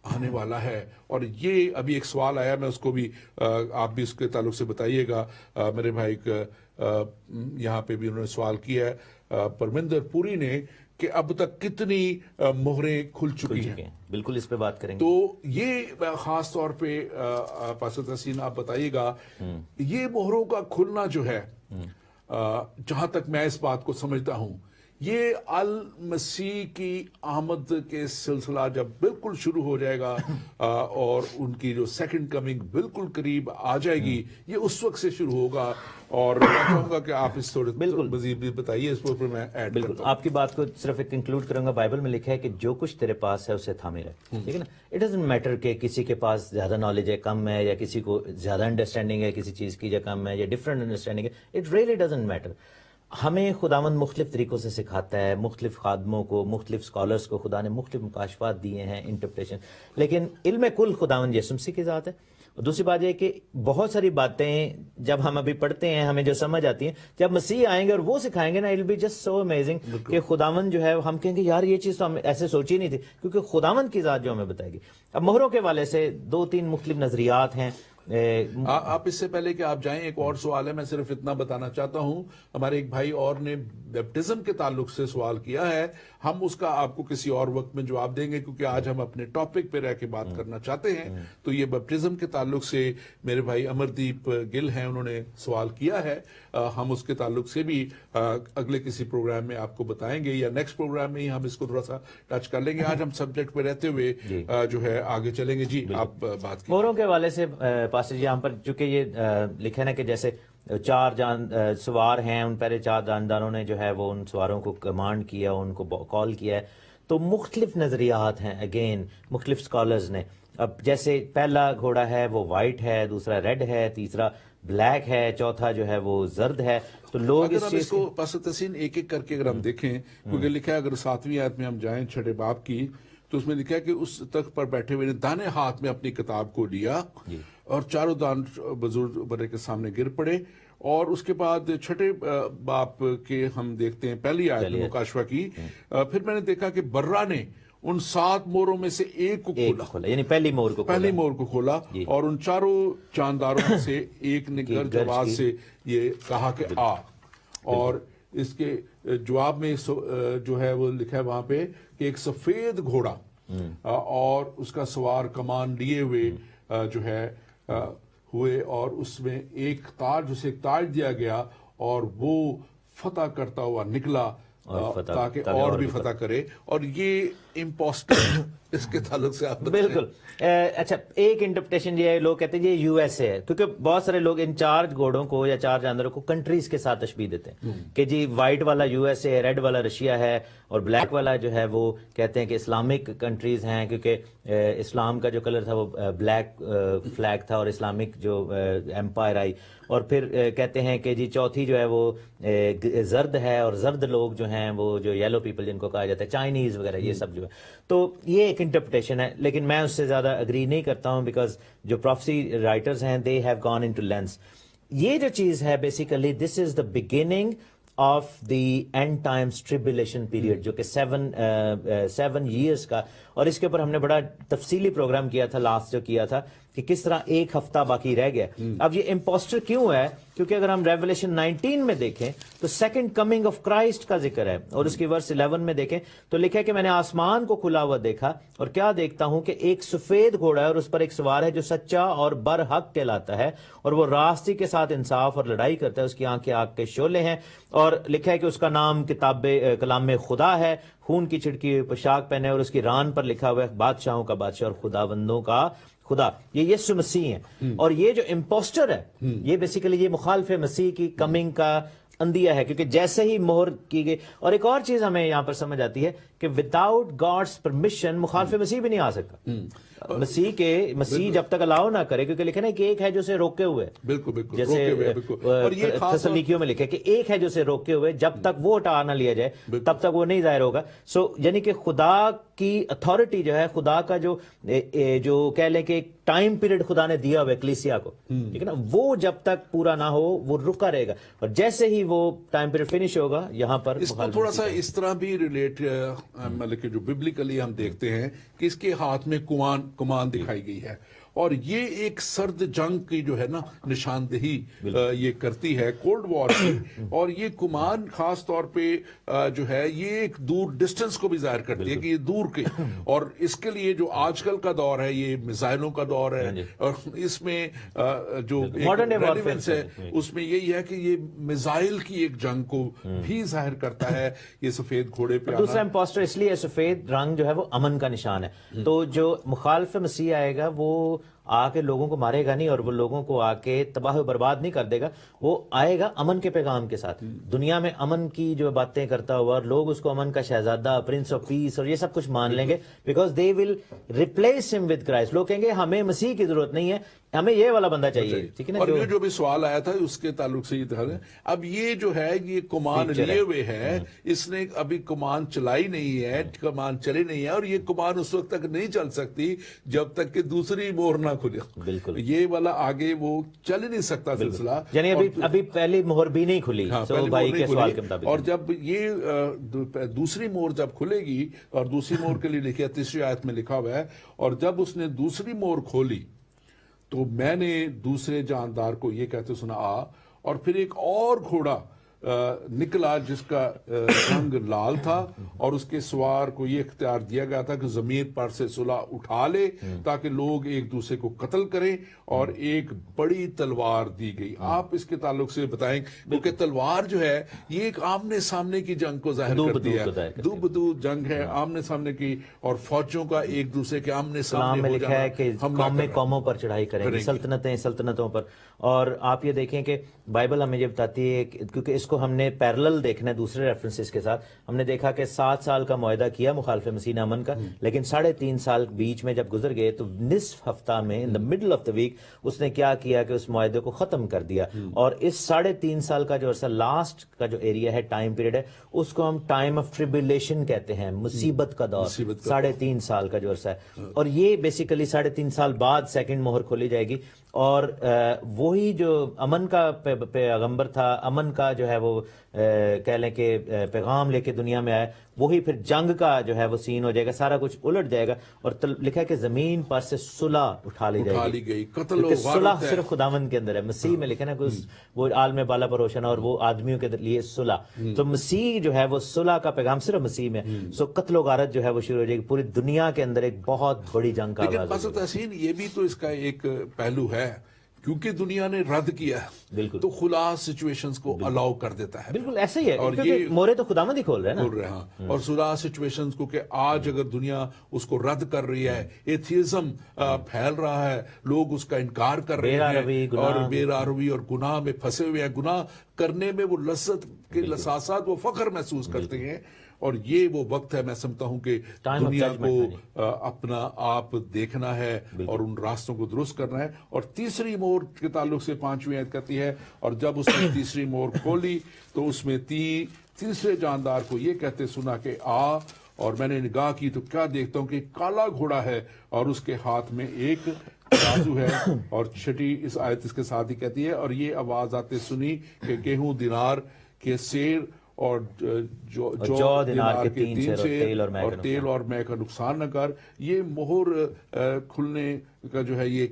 Speaker 1: آنے والا ہے. اور یہ ابھی ایک سوال آیا, میں اس کو بھی آپ بھی اس کے تعلق سے بتائیے گا. میرے بھائی یہاں پہ بھی انہوں نے سوال کیا ہے پرمندر پوری نے کہ اب تک کتنی مہریں کھل چکی ہیں.
Speaker 2: بالکل اس پہ بات کریں گے.
Speaker 1: تو یہ خاص طور پہ پاسٹر تحسین آپ بتائیے گا, یہ مہروں کا کھلنا جو ہے جہاں تک میں اس بات کو سمجھتا ہوں یہ المسیح کی آمد کے سلسلہ جب بالکل شروع ہو جائے گا اور ان کی جو سیکنڈ کمنگ بالکل قریب آ جائے گی, یہ اس وقت سے شروع ہوگا. اور میں چاہوں گا کہ آپ اس تھوڑے مزید بھی بتائیے, اس پر میں ایڈ
Speaker 2: بالکل آپ کی بات کو صرف ایک انکلوڈ کروں گا. بائبل میں لکھا ہے کہ جو کچھ تیرے پاس ہے اسے تھامے رکھ, ٹھیک ہے نا. اٹ ڈزنٹ میٹر کہ کسی کے پاس زیادہ نالج ہے, کم ہے, یا کسی کو زیادہ انڈرسٹینڈنگ ہے کسی چیز کی یا کم ہے, یا ڈفرنٹ انڈرسٹینڈنگ ہے. It really doesn't matter. ہمیں خداوند مختلف طریقوں سے سکھاتا ہے, مختلف خادموں کو, مختلف اسکالرس کو خدا نے مختلف مکاشفات دیے ہیں, انٹرپریٹیشن. لیکن علم کل خداوند یسوع مسیح کی ذات ہے. دوسری بات یہ کہ بہت ساری باتیں جب ہم ابھی پڑھتے ہیں ہمیں جو سمجھ آتی ہیں، جب مسیح آئیں گے اور وہ سکھائیں گے نا، it will be just so amazing کہ خداوند جو ہے ہم کہیں گے یار یہ چیز تو ہم ایسے سوچی نہیں تھی، کیونکہ خداوند کی ذات جو ہمیں بتائے گی. اب مہروں کے حوالے سے 2-3 مختلف نظریات ہیں.
Speaker 1: آپ اس سے پہلے کہ آپ جائیں ایک اور سوال ہے، میں صرف اتنا بتانا چاہتا ہوں. ہمارے ایک بھائی اور نے بیپٹزم کے تعلق سے سوال کیا ہے، ہم اس کا آپ کو کسی اور وقت میں جواب دیں گے، کیونکہ آج ہم اپنے ٹاپک پہ رہ کے بات کرنا چاہتے ہیں. تو یہ بیپٹزم کے تعلق سے میرے بھائی امردیپ گل ہیں، انہوں نے سوال کیا ہے. ہم اس کے تعلق سے بھی اگلے کسی پروگرام میں آپ کو بتائیں گے، یا نیکسٹ پروگرام میں ہی ہم اس کو تھوڑا سا ٹچ کر لیں گے. آج ہم سبجیکٹ پہ رہتے ہوئے جو ہے آگے چلیں گے. جی آپ بات کی.
Speaker 2: مہروں کے حوالے سے پاسٹر جی یہاں پر چونکہ یہ لکھا ہے نا کہ جیسے 4 سوار ہیں، ان پہلے 4 جانداروں نے جو ہے وہ ان سواروں کو کمانڈ کیا، ان کو کال کیا ہے. تو مختلف نظریات ہیں، اگین مختلف سکالرز نے. اب جیسے پہلا گھوڑا ہے وہ وائٹ ہے، دوسرا ریڈ ہے، تیسرا بلیک ہے، چوتھا جو ہے وہ زرد ہے. تو لوگ
Speaker 1: اگر ہم اس کو پس تسین ایک ایک کر کے اگر ہم دیکھیں، کیونکہ لکھا ہے اگر 7ویں آیت میں ہم جائیں 6 باب کی، تو اس میں لکھا ہے کہ اس تخت پر بیٹھے ہوئے نے دانے ہاتھ میں اپنی کتاب کو لیا اور چاروں دان بزرگ بڑے کے سامنے گر پڑے. اور اس کے بعد 6 باب کے ہم دیکھتے ہیں پہلی آیت میں مکاشفہ کی. پھر میں نے دیکھا کہ برا نے ان 7 موروں میں سے ایک کو کھولا،
Speaker 2: یعنی پہلی مور کو
Speaker 1: کھولا اور ان چاروں چانداروں میں سے ایک نے گرج آواز سے یہ کہا کہ آ. اور اس کے جواب میں جو ہے وہ لکھا ہے وہاں پہ کہ ایک سفید گھوڑا اور اس کا سوار کمان لیے ہوئے جو ہے ہوئے، اور اس میں ایک تاج، اسے ایک تاج دیا گیا اور وہ فتح کرتا ہوا نکلا تاکہ اور بھی فتح کرے. اور یہ امپوسٹر اس کے تعلق سے آپ
Speaker 2: بالکل. اچھا، ایک انٹرپریٹیشن یہ ہے، لوگ کہتے ہیں یہ یو ایس اے ہے، کیونکہ بہت سارے لوگ ان 4 گھوڑوں کو یا 4 جانوروں کو کنٹریز کے ساتھ تشبیہ دیتے ہیں کہ جی وائٹ والا یو ایس اے، ریڈ والا رشیا ہے، اور بلیک والا جو ہے وہ کہتے ہیں کہ اسلامک کنٹریز ہیں، کیونکہ اسلام کا جو کلر تھا وہ بلیک فلیگ تھا اور اسلامک جو ایمپائر آئی. اور پھر کہتے ہیں کہ جی چوتھی جو ہے وہ زرد ہے، اور زرد لوگ جو ہیں وہ جو یلو پیپل جن کو کہا جاتا ہے، چائنیز وغیرہ، یہ سب جو ہے. تو یہ ایک انٹرپریٹیشن ہے، لیکن میں اس سے زیادہ اگری نہیں کرتا ہوں، بیکاز جو پروفیسی رائٹرز ہیں they have gone into lengths. یہ جو چیز ہے basically this is the beginning of the end times tribulation period, جو کہ 7 ایئرس کا. اور اس کے اوپر ہم نے بڑا تفصیلی پروگرام کیا تھا لاسٹ جو کیا تھا کہ کس طرح 1 ہفتہ باقی رہ گیا. اب یہ امپوسٹر کیوں ہے؟ کیونکہ اگر ہم ریولیشن 19 میں دیکھیں تو سیکنڈ کمنگ آف کرائسٹ کا ذکر ہے، اور اس کی ورس 11 میں دیکھیں تو لکھا ہے کہ میں نے آسمان کو کھلا ہوا دیکھا اور کیا دیکھتا ہوں کہ ایک سفید گھوڑا ہے اور اس پر ایک سوار ہے جو سچا اور برحق کہلاتا ہے، اور وہ راستی کے ساتھ انصاف اور لڑائی کرتا ہے. اس کی آنکھیں آگ کے شعلے ہیں، اور لکھا ہے کہ اس کا نام کلام خدا ہے. خون کی چھڑکی ہوئی پوشاک پہنے، اور اس کی ران پر لکھا ہوا ہے بادشاہوں کا بادشاہ اور خداوندوں کا خدا. یہ یسوع مسیح ہیں. اور یہ جو امپوسٹر ہے یہ بیسیکلی یہ مخالف مسیح کی کمنگ کا اندیا ہے، کیونکہ جیسے ہی مہر کی گئی. اور ایک اور چیز ہمیں یہاں پر سمجھ آتی ہے کہ وداؤٹ گاڈس پرمیشن مخالف مسیح بھی نہیں آ سکتا. مسیح جب تک الاؤ نہ کرے، کیونکہ لکھا ہے کہ ایک ہے جو اسے روکے ہوئے،
Speaker 1: بالکل
Speaker 2: جیسے تسلیکیوں میں لکھے کہ ایک ہے جو اسے روکے ہوئے، جب تک وہ ہٹا نہ لیا جائے تب تک وہ نہیں ظاہر ہوگا. سو یعنی کہ خدا کی اتھارٹی جو ہے، خدا کا جو کہہ لیں کہ ایک ٹائم پیریڈ خدا نے دیا ہوا کلیسیا کو، ٹھیک ہے نا، وہ جب تک پورا نہ ہو وہ رکا رہے گا. اور جیسے ہی وہ ٹائم پیریڈ فنش ہوگا، یہاں پر
Speaker 1: اس کو تھوڑا سا اس طرح بھی ریلیٹ مطلب کہ جو ببلیکلی ہم دیکھتے ہیں کہ اس کے ہاتھ میں کمان دکھائی گئی ہے، اور یہ ایک سرد جنگ کی جو ہے نا نشاندہی یہ کرتی ہے، کولڈ وار کی. اور یہ کمان خاص طور پہ جو ہے یہ ایک دور ڈسٹنس کو بھی ظاہر کرتی ہے کہ یہ دور کے. اور اس کے لیے جو آج کل کا دور ہے یہ میزائلوں کا دور ہے، اور اس میں جو ریلیونس ہے اس میں یہی ہے کہ یہ میزائل کی ایک جنگ کو بھی ظاہر کرتا ہے یہ سفید گھوڑے پہ.
Speaker 2: دوسرا امپوسٹر اس لیے سفید رنگ جو ہے وہ امن کا نشان ہے. تو جو مخالف مسیح آئے گا وہ آ کے لوگوں کو مارے گا نہیں، اور وہ لوگوں کو آ کے تباہ و برباد نہیں کر دے گا. وہ آئے گا امن کے پیغام کے ساتھ، دنیا میں امن کی جو باتیں کرتا ہوا، اور لوگ اس کو امن کا شہزادہ، پرنس آف پیس اور یہ سب کچھ مان لیں گے، بیکاز دے ول ریپلیس ہم ود کرائسٹ. لوگ کہیں گے ہمیں مسیح کی ضرورت نہیں ہے، ہمیں یہ والا بندہ چاہیے. ٹھیک ہے نا.
Speaker 1: اور یہ جو بھی سوال آیا تھا اس کے تعلق سے یہ تھا، اب یہ جو ہے یہ کمان لیے ہوئے ہے، اس نے ابھی کمان چلائی نہیں ہے، کمان چلی نہیں ہے، اور یہ کمان اس وقت تک نہیں چل سکتی جب تک کہ دوسری مہر نہ کھلے.
Speaker 2: بالکل.
Speaker 1: یہ والا آگے وہ چل ہی نہیں سکتا سلسلہ.
Speaker 2: یعنی ابھی پہلی مہر بھی نہیں کھلی
Speaker 1: پہلی
Speaker 2: بھائی
Speaker 1: مہر
Speaker 2: کے
Speaker 1: نہیں
Speaker 2: سوال
Speaker 1: کھلی.
Speaker 2: کے مطابق.
Speaker 1: اور جب یہ دوسری مہر جب کھلے گی, اور دوسری مہر کے لیے لکھا تیسری آیت میں لکھا ہوا ہے, اور جب اس نے دوسری مہر کھولی تو میں نے دوسرے جاندار کو یہ کہتے سنا, اور پھر ایک اور گھوڑا نکلا جس کا رنگ لال تھا, اور اس کے سوار کو یہ اختیار دیا گیا تھا کہ زمین پر سے صلح اٹھا لے تاکہ لوگ ایک دوسرے کو قتل کریں, اور ایک بڑی تلوار دی گئی. آپ اس کے تعلق سے بتائیں, کیونکہ تلوار جو ہے یہ ایک آمنے سامنے کی جنگ کو ظاہر کرتی ہے, دو بدو جنگ ہے آمنے سامنے کی, اور فوجوں کا ایک دوسرے کے آمنے سامنے
Speaker 2: میں
Speaker 1: ہو
Speaker 2: لکھا ہے کہ قومیں قوموں پر چڑھائی کریں گی, سلطنتیں سلطنتوں پر. اور آپ یہ دیکھیں کہ بائبل ہمیں یہ بتاتی ہے, کیونکہ اس کو ہم نے پیرلل دیکھنا ہے دوسرے ریفرنسز کے ساتھ. ہم نے دیکھا کہ 7 سال کا معاہدہ کیا مخالف مسیح نے امن کا, لیکن 3.5 سال بیچ میں جب گزر گئے تو نصف ہفتہ میں in the middle of the week اس نے کیا کہ اس معاہدے کو ختم کر دیا. اور اس 3.5 سال کا جو عرصہ لاسٹ کا جو ایریا ہے, ٹائم پیریڈ ہے, اس کو ہم ٹائم آف ٹریبولیشن کہتے ہیں, مصیبت کا دور. 3.5 سال کا جو عرصہ ہے, اور یہ بیسیکلی 3.5 سال بعد سیکنڈ مہر کھولی جائے گی. اور وہی جو امن کا پیغمبر تھا, امن کا جو ہے وہ کہہ لیں کہ پیغام لے کے دنیا میں آیا, وہی پھر جنگ کا جو ہے وہ سین ہو جائے گا, سارا کچھ الٹ جائے گا. اور لکھا ہے کہ زمین پر سے صلح اٹھا لی جائے گی.
Speaker 1: کیونکہ
Speaker 2: صلح صرف خداوند کے اندر ہے. مسیح میں لکھا ہے نا کہ وہ عالم بالا پر روشن, اور وہ آدمیوں کے لیے صلح. تو مسیح جو ہے وہ صلح کا پیغام صرف مسیح میں. سو قتل و غارت جو ہے وہ شروع ہو جائے گی پوری دنیا کے اندر, ایک بہت بڑی جنگ کا آغاز.
Speaker 1: لیکن تحسین یہ بھی تو اس کا ایک پہلو ہے, کیونکہ دنیا نے رد کیا ہے تو خلا سچویشنز کو الاؤ کر دیتا ہے.
Speaker 2: بالکل ایسا ہی ہے, اور یہ مورے تو خداوند ہی کھول رہے ہیں نا.
Speaker 1: اور خلا سچویشنز کو, کہ آج اگر دنیا اس کو رد کر رہی ہے, ایتھیزم پھیل رہا ہے, لوگ اس کا انکار کر رہے ہیں, اور بے راروی اور گناہ میں پھنسے ہوئے ہیں, گناہ کرنے میں وہ لذت کے لساسات, وہ فخر محسوس کرتے ہیں. اور یہ وہ وقت ہے, میں سمجھتا ہوں کہ دنیا کو اپنا آپ دیکھنا ہے اور ان راستوں کو درست کرنا ہے. اور تیسری مہر کے تعلق سے 5ویں آیت کہتی ہے, اور جب اس نے تیسری مہر کھولی تو اس میں تیسرے جاندار کو یہ کہتے سنا کہ آ, اور میں نے نگاہ کی تو کیا دیکھتا ہوں کہ کالا گھوڑا ہے, اور اس کے ہاتھ میں ایک ترازو ہے. اور چھٹی اس آیت اس کے ساتھ ہی کہتی ہے, اور یہ آواز آتے سنی کہ گیہوں دینار کے سیر اور جو دینار کے 3 سیر, اور تیل اور مے کا نقصان نہ کر. یہ مہر کھلنے کا جو ہے یہ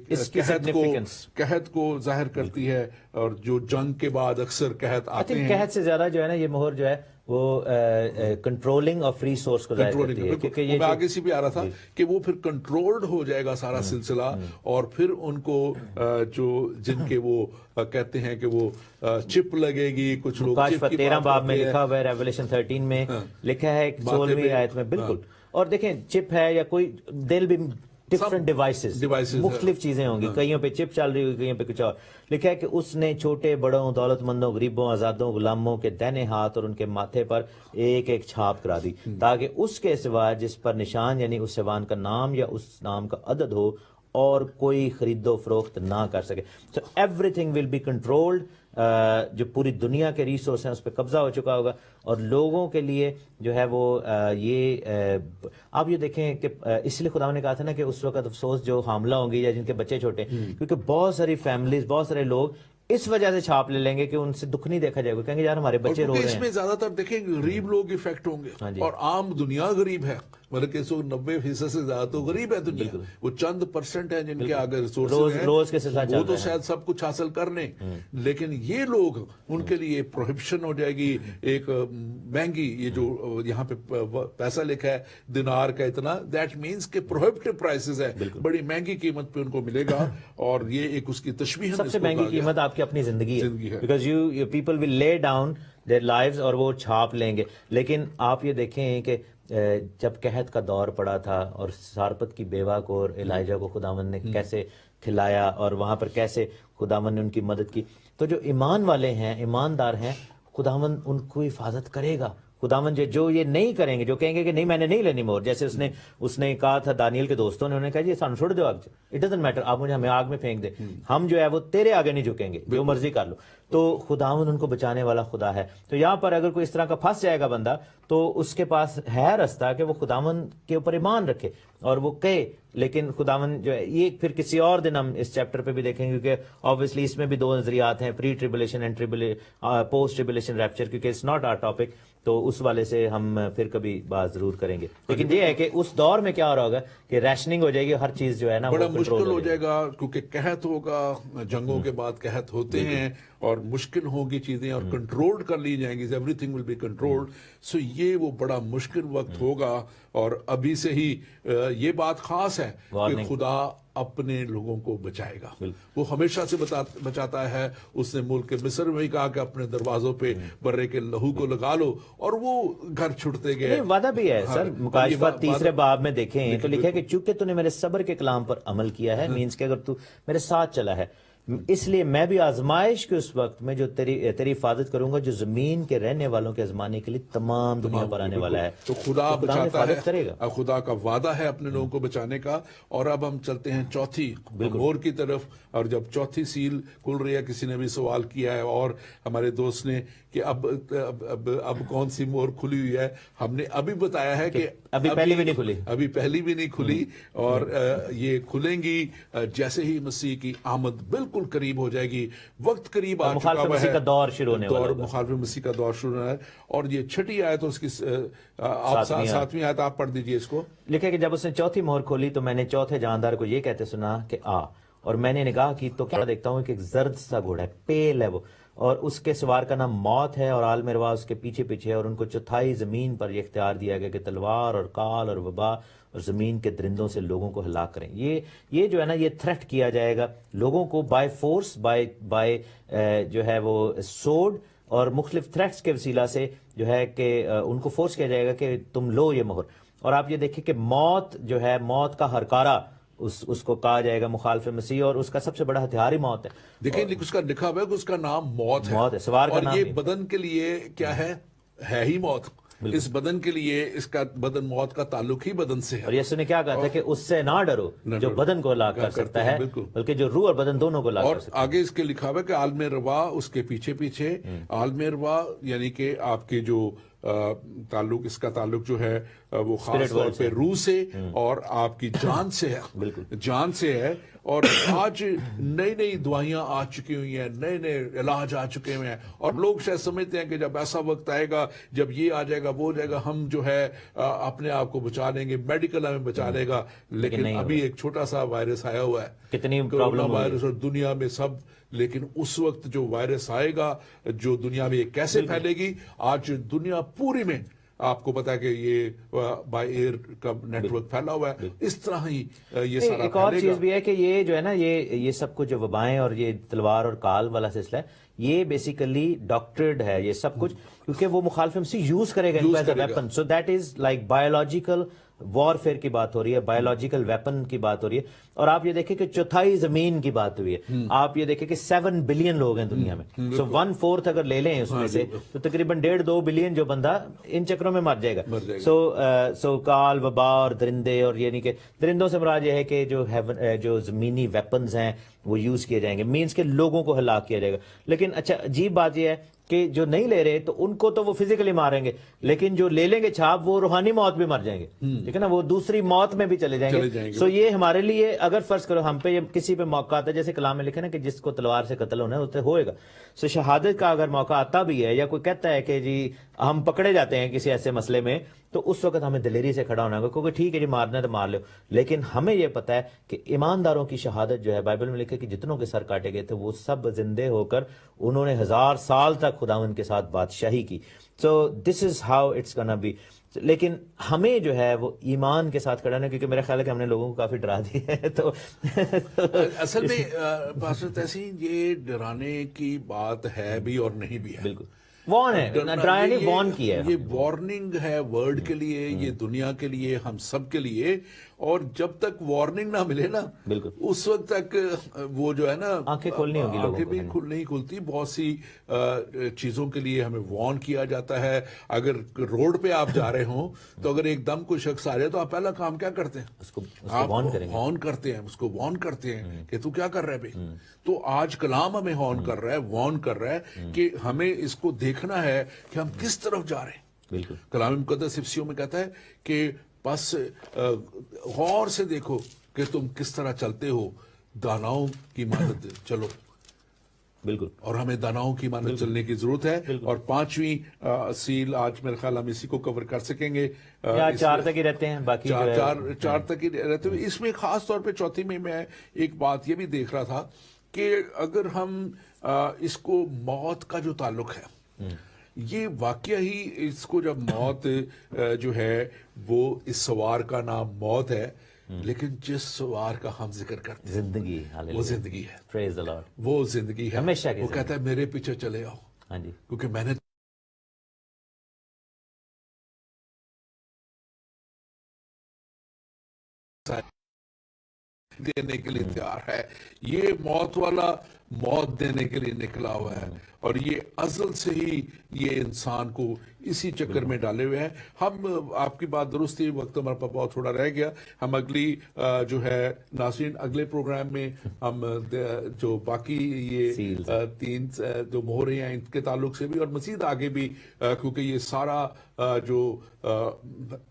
Speaker 1: قحط کو ظاہر کرتی ہے, اور جو جنگ کے بعد اکثر قحط آتے ہیں.
Speaker 2: قحط سے زیادہ جو ہے نا یہ مہر جو ہے وہ کنٹرولنگ آف ریسورس کو ظاہر کرتی ہے. کیونکہ یہ
Speaker 1: آگے سے بھی آ رہا تھا کہ وہ پھر کنٹرولڈ ہو جائے گا سارا سلسلہ, اور پھر ان کو جو جن کے وہ کہتے ہیں کہ وہ چپ لگے گی, کچھ لوگ
Speaker 2: 13 باب میں لکھا ہوا ہے, ریولیشن 13 میں لکھا ہے 16ویں آیت میں. بالکل. اور دیکھیں چپ ہے یا کوئی, دل بھی ڈفرنٹ ڈیوائسز, مختلف چیزیں ہوں گی, کئیوں پہ چپ چل رہی ہوگی, کئیوں پہ کچھ اور. لکھا ہے کہ اس نے چھوٹے بڑوں, دولت مندوں, غریبوں, آزادوں, غلاموں کے دہنے ہاتھ اور ان کے ماتھے پر ایک ایک چھاپ کرا دی, تاکہ اس کے سوا جس پر نشان یعنی اس حیوان کا نام یا اس نام کا عدد ہو, اور کوئی خرید و فروخت نہ کر سکے. So everything will be controlled. جو پوری دنیا کے ریسورس ہیں اس پہ قبضہ ہو چکا ہوگا, اور لوگوں کے لیے جو ہے وہ یہ آپ یہ دیکھیں کہ اس لیے خدا نے کہا تھا نا کہ اس وقت افسوس جو حاملہ ہوں گی یا جن کے بچے چھوٹے, کیونکہ بہت ساری فیملیز, بہت سارے لوگ اس وجہ سے چھاپ لے لیں گے کہ ان سے دکھ نہیں دیکھا جائے گا, کہیں گے یار ہمارے بچے رو رہے ہیں.
Speaker 1: اس میں زیادہ تر دیکھیں غریب لوگ افیکٹ ہوں گے, اور عام دنیا غریب ہے, بلکہ 90% سے زیادہ تو غریب ہے دنیا. وہ چند % ہیں جن کے آگے ریسورسز ہیں, وہ تو شاید سب کچھ حاصل کر لیں, لیکن یہ لوگ, ان کے لیے پروہبشن ہو جائے گی, ایک مہنگی, یہ جو یہاں پہ پیسہ لکھا ہے دینار کا اتنا, دیٹ مینس کہ پروہبٹیو پرائسز ہے, بڑی مہنگی قیمت پہ ان کو ملے گا. اور یہ ایک اس کی تشبیہ,
Speaker 2: سب سے مہنگی قیمت آپ کی اپنی زندگی ہے, because you people will lay down their lives, اور وہ چھاپ لیں گے. لیکن آپ یہ دیکھیں کہ جب قحط کا دور پڑا تھا, اور سارپت کی بیوہ کو اور الائجہ کو خداوند نے کیسے کھلایا, اور وہاں پر کیسے خداوند نے ان کی مدد کی, تو جو ایمان والے ہیں, ایماندار ہیں, خداوند ان کو حفاظت کرے گا, خداوند جو یہ نہیں کریں گے, جو کہیں گے کہ نہیں میں نے نہیں لینی مہر, جیسے اس نے کہا تھا دانیل کے دوستوں نے, انہوں نے کہا جی سانو چھوڑ دو آگ, اٹ ڈزنٹ میٹر, آپ مجھے ہمیں آگ میں پھینک دے, ہم جو ہے وہ تیرے آگے نہیں جھکیں گے, جو مرضی کر لو. تو خداوند ان کو بچانے والا خدا ہے. تو یہاں پر اگر کوئی اس طرح کا پھنس جائے گا بندہ, تو اس کے پاس ہے راستہ کہ وہ خداوند کے اوپر ایمان رکھے اور وہ کہے. لیکن خداوند جو ہے, یہ پھر کسی اور دن ہم اس چیپٹر پہ بھی دیکھیں گے, کیونکہ آبویسلی اس میں بھی دو نظریات ہیں, pre tribulation and post tribulation rapture, کیونکہ اٹس ناٹ آر ٹاپک, تو اس والے سے ہم پھر کبھی بات ضرور کریں گے. لیکن یہ ہے کہ اس دور میں کیا ہو رہا ہوگا کہ ریشننگ ہو جائے گی, ہر چیز جو ہے نا
Speaker 1: بڑا مشکل ہو جائے گا, کیونکہ قحط ہوگا, جنگوں کے بعد قحط ہوتے ہیں اور مشکل ہوگی چیزیں, اور کنٹرول کر لی جائیں گی, everything will be controlled. So یہ وہ بڑا مشکل وقت ہوگا, اور ابھی سے ہی یہ بات خاص ہے کہ خدا اپنے لوگوں کو بچائے گا. وہ ہمیشہ سے بچاتا ہے. اس نے ملک مصر میں ہی کہا کہ اپنے دروازوں پہ برے کے لہو کو لگا لو, اور وہ گھر چھٹتے گئے.
Speaker 2: وعدہ بھی ہے سر, مکاشفہ 3 باب میں دیکھیں تو لکھا ہے کہ چونکہ تو نے میرے صبر کے کلام پر عمل کیا ہے, مینس کہ اگر تو میرے ساتھ چلا ہے, اس لیے میں بھی آزمائش کے اس وقت میں جو تیری حفاظت کروں گا, جو زمین کے رہنے والوں کے آزمانے کے لیے تمام دنیا پر آنے والا ہے.
Speaker 1: تو خدا بچاتا ہے,
Speaker 2: کرے گا.
Speaker 1: خدا کا وعدہ ہے اپنے لوگوں کو بچانے کا. اور اب ہم چلتے ہیں چوتھی مہر کی طرف, اور جب چوتھی سیل کھل رہی ہے, کسی نے بھی سوال کیا ہے اور ہمارے دوست نے کہ اب کون سی مہر کھلی ہوئی ہے. ہم نے ابھی بتایا ہے کہ
Speaker 2: ابھی پہلی بھی نہیں کھلی,
Speaker 1: اور یہ کھلیں گی جیسے ہی مسیح کی آمد بالکل قریب ہو جائے گی. وقت قریب آ چکا ہوا ہے, مخالف مسیح کا دور شروع ہونا ہے. اور یہ چھٹی آیت, اس کی ساتویں آیت آپ پڑھ دیجئے اس کو.
Speaker 2: لکھا کہ جب اس نے چوتھی مہر کھولی تو میں نے چوتھے جاندار کو یہ کہتے سنا کہ آ, اور میں نے نگاہ کی تو کیا دیکھتا ہوں کہ ایک زرد سا گھوڑا ہے, پیل ہے وہ, اور اس کے سوار کا نام موت ہے, اور عالم روا اس کے پیچھے پیچھے, اور ان کو چوتھائی زمین پر یہ اختیار دیا گیا کہ تلوار اور کال اور وبا اور زمین کے درندوں سے لوگوں کو ہلاک کریں. یہ جو ہے نا, یہ تھریٹ کیا جائے گا لوگوں کو بائی فورس, بائی جو ہے وہ سوڈ, اور مختلف تھریٹس کے وسیلہ سے جو ہے کہ ان کو فورس کیا جائے گا کہ تم لو یہ مہر. اور آپ یہ دیکھیں کہ موت جو ہے, موت کا ہرکارا اس کو کہا جائے گا مخالف مسیح, اور اس کا سب سے بڑا ہتھیار ہی موت ہے.
Speaker 1: دیکھیں اس کا لکھا ہوا ہے کہ اس کا نام موت ہے,
Speaker 2: سوار کا
Speaker 1: اور
Speaker 2: نام
Speaker 1: یہ بدن کے لیے کیا ہے ہی موت. اس بدن کے لیے, اس کا بدن, موت کا تعلق ہی بدن سے ہے.
Speaker 2: اور یسوع نے کیا کہا تھا کہ اس سے نہ ڈرو جو بدن کو ہلاک کر سکتا ہے, بلکہ جو روح اور بدن دونوں کو ہلاک کر سکتا ہے.
Speaker 1: اور آگے اس کے لکھا ہوا ہے کہ عالم روا اس کے پیچھے پیچھے. عالم روا یعنی کہ آپ کے جو تعلق, اس کا تعلق جو ہے وہ خاص طور پہ روح سے اور آپ کی جان سے ہے, جان سے ہے. اور آج نئی دوائیاں آ چکی ہوئی ہیں, نئے علاج آ چکے ہوئے ہیں, اور لوگ شاید سمجھتے ہیں کہ جب ایسا وقت آئے گا, جب یہ آ جائے گا, وہ ہو جائے گا, ہم جو ہے اپنے آپ کو بچا لیں گے, میڈیکل ہمیں بچا لے گا. لیکن ابھی ایک چھوٹا سا وائرس آیا ہوا ہے,
Speaker 2: کتنی
Speaker 1: کورونا وائرس, اور دنیا میں سب. لیکن اس وقت جو وائرس آئے گا, جو دنیا میں یہ کیسے پھیلے گی, آج دنیا پوری میں آپ کو پتا ہے کہ یہ بائی ایئر کا نیٹ ورک پھیلا ہوا ہے, اس طرح ہی یہ سارا.
Speaker 2: ایک اور چیز بھی ہے کہ یہ جو ہے نا, یہ سب کچھ جو وبائیں اور یہ تلوار اور کال والا سلسلہ ہے, یہ بیسیکلی ڈاکٹرڈ ہے یہ سب کچھ, کیونکہ وہ مخالف مسیح یوز کرے گا as a weapon. So that is like biological warfare کی بات ہو رہی ہے, بایولوجیکل ویپن کی بات ہو رہی ہے. اور آپ یہ دیکھیں کہ چوتھائی زمین کی بات ہوئی ہے. آپ یہ دیکھیں کہ 7 بلین لوگ ہیں دنیا میں, سو 1/4 اگر لے لیں اس میں سے, تو تقریباً 1.5-2 بلین جو بندہ ان چکروں میں مر جائے گا. سو کال, وبا اور درندے, اور یعنی کہ درندوں سے مراد یہ ہے کہ جو زمینی ویپنز ہیں وہ یوز کیے جائیں گے, مینس کہ لوگوں کو ہلاک کیا جائے گا. لیکن اچھا عجیب بات یہ ہے کہ جو نہیں لے رہے تو ان کو تو وہ فزیکلی ماریں گے, لیکن جو لے لیں گے چھاپ, وہ روحانی موت بھی مر جائیں گے, ٹھیک ہے نا, وہ دوسری موت میں بھی چلے جائیں گے. سو یہ ہمارے لیے, اگر فرض کرو ہم پہ کسی پہ موقع آتا ہے, جیسے کلام میں لکھا نا کہ جس کو تلوار سے قتل ہونا ہے اسے ہوئے گا. سو شہادت کا اگر موقع آتا بھی ہے, یا کوئی کہتا ہے کہ جی ہم پکڑے جاتے ہیں کسی ایسے مسئلے میں, تو اس وقت ہمیں دلیری سے کھڑا ہونا ہوگا, کیونکہ ٹھیک ہے جی مارنا ہے تو مار لو. لیکن ہمیں یہ پتا ہے کہ ایمانداروں کی شہادت جو ہے, بائبل میں لکھے کہ جتنوں کے سر کاٹے گئے تھے وہ سب زندے ہو کر انہوں نے 1000 سال تک خداوند کے ساتھ بادشاہی کی. So this is how it's gonna be. لیکن ہمیں جو ہے وہ ایمان کے ساتھ کھڑا ہے, کیونکہ میرا خیال ہے کہ ہم نے لوگوں کو کافی ڈرا دیا ہے. تو
Speaker 1: اصل میں پاسٹر تحسین, یہ ڈرانے کی بات ہے بھی اور نہیں بھی ہے. بالکل
Speaker 2: وارن ہے, ڈرایا نہیں, وارن کی ہے.
Speaker 1: یہ وارننگ ہے ورلڈ کے لیے, یہ دنیا کے لیے, ہم سب کے لیے. اور جب تک وارننگ نہ ملے نا
Speaker 2: بالکل
Speaker 1: اس وقت تک وہ جو ہے نا
Speaker 2: آنکھیں کھولنی ہوگی لوگوں
Speaker 1: آنکھیں
Speaker 2: کو،
Speaker 1: بھی نہیں کھلتی. بہت سی چیزوں کے لیے ہمیں وارن کیا جاتا ہے. اگر روڈ پہ آپ جا رہے ہوں تو اگر ایک دم کوئی شخص آ رہے تو آپ پہلا کام کیا کرتے ہیں؟
Speaker 2: اس کو
Speaker 1: آپ
Speaker 2: وارن کریں گے.
Speaker 1: ہارن کرتے ہیں, اس کو وارن کرتے ہیں کہ تو کیا کر رہا ہے بھائی. تو آج کلام ہمیں ہارن کر رہا ہے, وارن کر رہا ہے کہ ہمیں اس کو دیکھنا ہے کہ ہم کس طرف جا رہے ہیں.
Speaker 2: بالکل
Speaker 1: کلام مقدس افسیوں میں کہتا ہے کہ بس غور سے دیکھو کہ تم کس طرح چلتے ہو, داناؤں کی مانند چلو.
Speaker 2: بالکل
Speaker 1: اور ہمیں داناؤں کی مانند چلنے کی ضرورت ہے. اور پانچویں سیل آج میرے خیال ہم اسی کو کور کر سکیں گے.
Speaker 2: یا 4 تک ہی رہتے ہیں, باقی جو ہے
Speaker 1: چار تک ہی رہتے ہوئے. اس میں خاص طور پہ چوتھی میں ایک بات یہ بھی دیکھ رہا تھا کہ اگر ہم اس کو موت کا جو تعلق ہے, یہ واقعہ ہی اس کو جب موت جو ہے وہ اس سوار کا نام موت ہے, لیکن جس سوار کا ہم ذکر کرتے ہیں
Speaker 2: زندگی,
Speaker 1: وہ زندگی ہے.
Speaker 2: پریز دی لارڈ.
Speaker 1: وہ زندگی ہے.
Speaker 2: ہمیشہ کی
Speaker 1: وہ کہتا ہے میرے پیچھے چلے آؤ,
Speaker 2: ہاں جی,
Speaker 1: کیونکہ میں نے دینے کے لیے تیار ہے. یہ موت والا موت دینے کے لیے نکلا ہوا ہے, اور یہ ازل سے ہی یہ انسان کو اسی چکر میں ڈالے ہوئے ہیں. ہم آپ کی بات درست تھی, وقت ہمارے پاس بہت تھوڑا رہ گیا. ہم اگلی جو ہے ناظرین اگلے پروگرام میں ہم جو باقی یہ 3 جو مہریں ہیں ان کے تعلق سے بھی, اور مزید آگے بھی, کیونکہ یہ سارا جو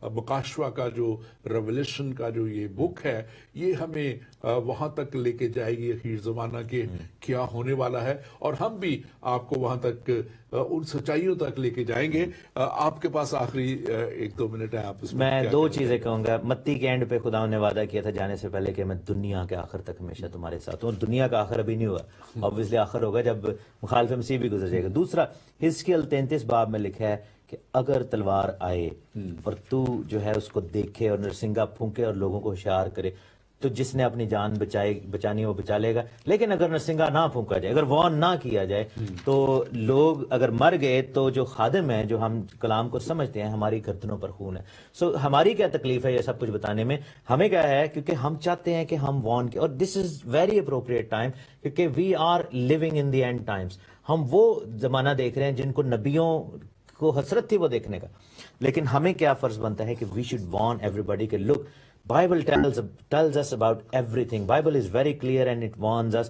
Speaker 1: مکاشفہ کا جو ریولیشن کا جو یہ بک ہے, یہ ہمیں وہاں تک لے کے جائے گی اخیر زمانہ کے کیا ہونے والا ہے, اور ہم بھی آپ کو وہاں تک ان سچائیوں تک لے کے جائیں گے. آپ کے پاس آخری 1-2 منٹ ہے, آپ اس
Speaker 2: میں 2 چیزیں کہوں گا. متی کے اینڈ پہ خدا نے وعدہ کیا تھا جانے سے پہلے کہ میں دنیا کے آخر تک ہمیشہ تمہارے ساتھ ہوں, اور دنیا کا آخر ابھی نہیں ہوا, obviously آخر ہوگا جب مخالف مسیح بھی گزر جائے گا. دوسرا, حزقیل 33 باب میں لکھا ہے کہ اگر تلوار آئے اور تو جو ہے اس کو دیکھے اور نرسنگا پھونکے اور لوگوں کو ہوشیار کرے, تو جس نے اپنی جان بچانی وہ بچا لے گا. لیکن اگر نرسنگا نہ پھونکا جائے, اگر وارن نہ کیا جائے, تو لوگ اگر مر گئے تو جو خادم ہیں, جو ہم کلام کو سمجھتے ہیں, ہماری گردنوں پر خون ہے. سو ہماری کیا تکلیف ہے یہ سب کچھ بتانے میں؟ ہمیں کیا ہے, کیونکہ ہم چاہتے ہیں کہ ہم وارن کے, اور this is very appropriate time, کیونکہ we are living in the end times. ہم وہ زمانہ دیکھ رہے ہیں جن کو نبیوں کو حسرت تھی وہ دیکھنے کا. لیکن ہمیں کیا فرض بنتا ہے کہ وی شوڈ وارن ایوری بڈی کہ لک, Bible tells us about everything. Bible is very clear and it warns us.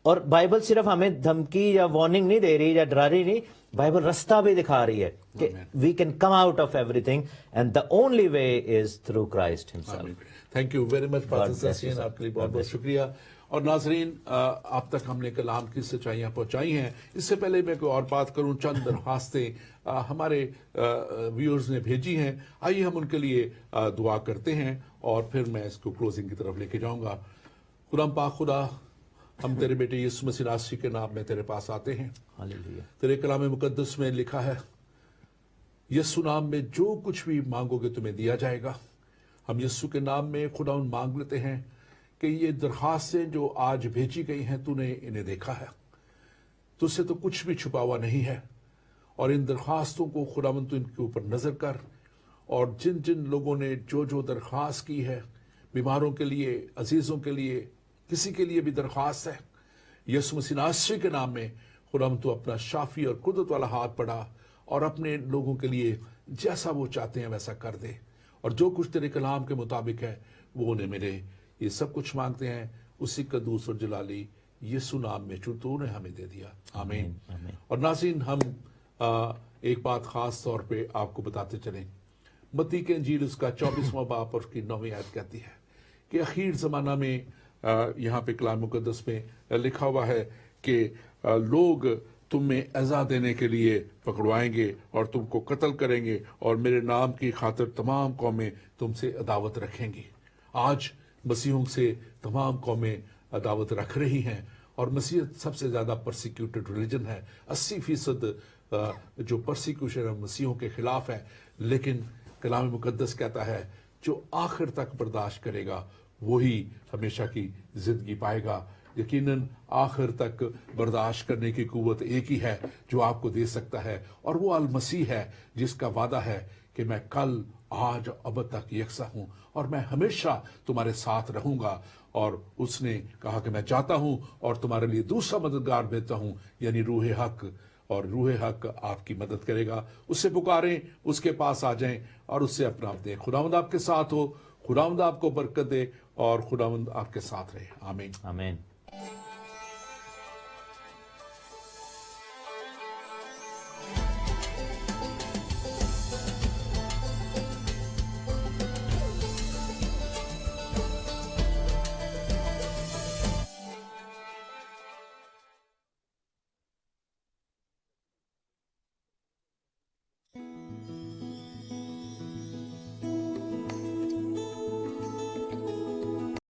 Speaker 2: اور بائبل صرف ہمیں دھمکی یا وارننگ نہیں دے رہی یا ڈرا رہی نہیں, بائبل رستہ بھی دکھا رہی ہے کہ we can come out of everything and the only way is through Christ himself.
Speaker 1: Thank you very much pastor Yasin, آپ کے لیے بہت بہت شکریہ. اور ناظرین, آپ تک ہم نے کلام کی سچائیاں پہنچائی ہیں. اس سے پہلے میں کوئی اور بات کروں, چند درخواستیں ہمارے ویورز نے بھیجی ہیں. آئیے ہم ان کے لیے دعا کرتے ہیں, اور پھر میں اس کو کلوزنگ کی طرف لے کے جاؤں گا. خدا پاک خدا, ہم تیرے بیٹے یسوع مسیح ناصری کے نام میں تیرے پاس آتے ہیں.
Speaker 2: ہاللیلویہ.
Speaker 1: تیرے کلام مقدس میں لکھا ہے, یسوع نام میں جو کچھ بھی مانگو گے تمہیں دیا جائے گا. ہم یسوع کے نام میں خدا مانگ لیتے ہیں کہ یہ درخواستیں جو آج بھیجی گئی ہیں, تو نے انہیں دیکھا ہے, تجھ سے تو کچھ بھی چھپا ہوا نہیں ہے. اور ان درخواستوں کو خداوند تو ان کے اوپر نظر کر, اور جن جن لوگوں نے جو درخواست کی ہے, بیماروں کے لیے, عزیزوں کے لیے, کسی کے لیے بھی درخواست ہے, یسوع مسیح ناصری کے نام میں خداوند تو اپنا شافی اور قدرت والا ہاتھ بڑھا, اور اپنے لوگوں کے لیے جیسا وہ چاہتے ہیں ویسا کر دے. اور جو کچھ تیرے کلام کے مطابق ہے وہ انہیں ملے. یہ سب کچھ مانگتے ہیں اسی قدوس اور جلالی یسوع نام میں جو تو نے ہمیں دے دیا, آمین. اور ناظرین, ہم ایک بات خاص طور پہ آپ کو بتاتے چلیں. متی کے انجیل اس کا 24واں باب اور اس کی 9ویں آیت کہتی ہے کہ اخیر زمانہ میں, یہاں پہ کلام مقدس میں لکھا ہوا ہے کہ لوگ تم میں ایذا دینے کے لیے پکڑوائیں گے اور تم کو قتل کریں گے, اور میرے نام کی خاطر تمام قومیں تم سے عداوت رکھیں گی. آج مسیحوں سے تمام قومیں عداوت رکھ رہی ہیں, اور مسیحیت سب سے زیادہ پرسیکیوٹڈ ریلیجن ہے. 80% جو پرسیکیوشن ہے مسیحوں کے خلاف ہے. لیکن کلام مقدس کہتا ہے جو آخر تک برداشت کرے گا وہی ہمیشہ کی زندگی پائے گا. یقیناً آخر تک برداشت کرنے کی قوت ایک ہی ہے جو آپ کو دے سکتا ہے, اور وہ المسیح ہے جس کا وعدہ ہے کہ میں کل آج اب تک یکساں ہوں اور میں ہمیشہ تمہارے ساتھ رہوں گا. اور اس نے کہا کہ میں چاہتا ہوں اور تمہارے لیے دوسرا مددگار بھیجتا ہوں یعنی روح حق. اور روح حق آپ کی مدد کرے گا. اس سے پکاریں, اس کے پاس آ جائیں اور اس سے اپنا آپ دیں. خداوند آپ کے ساتھ ہو, خداوند آپ کو برکت دے اور خداوند آپ کے ساتھ رہے. آمین.
Speaker 2: آمین.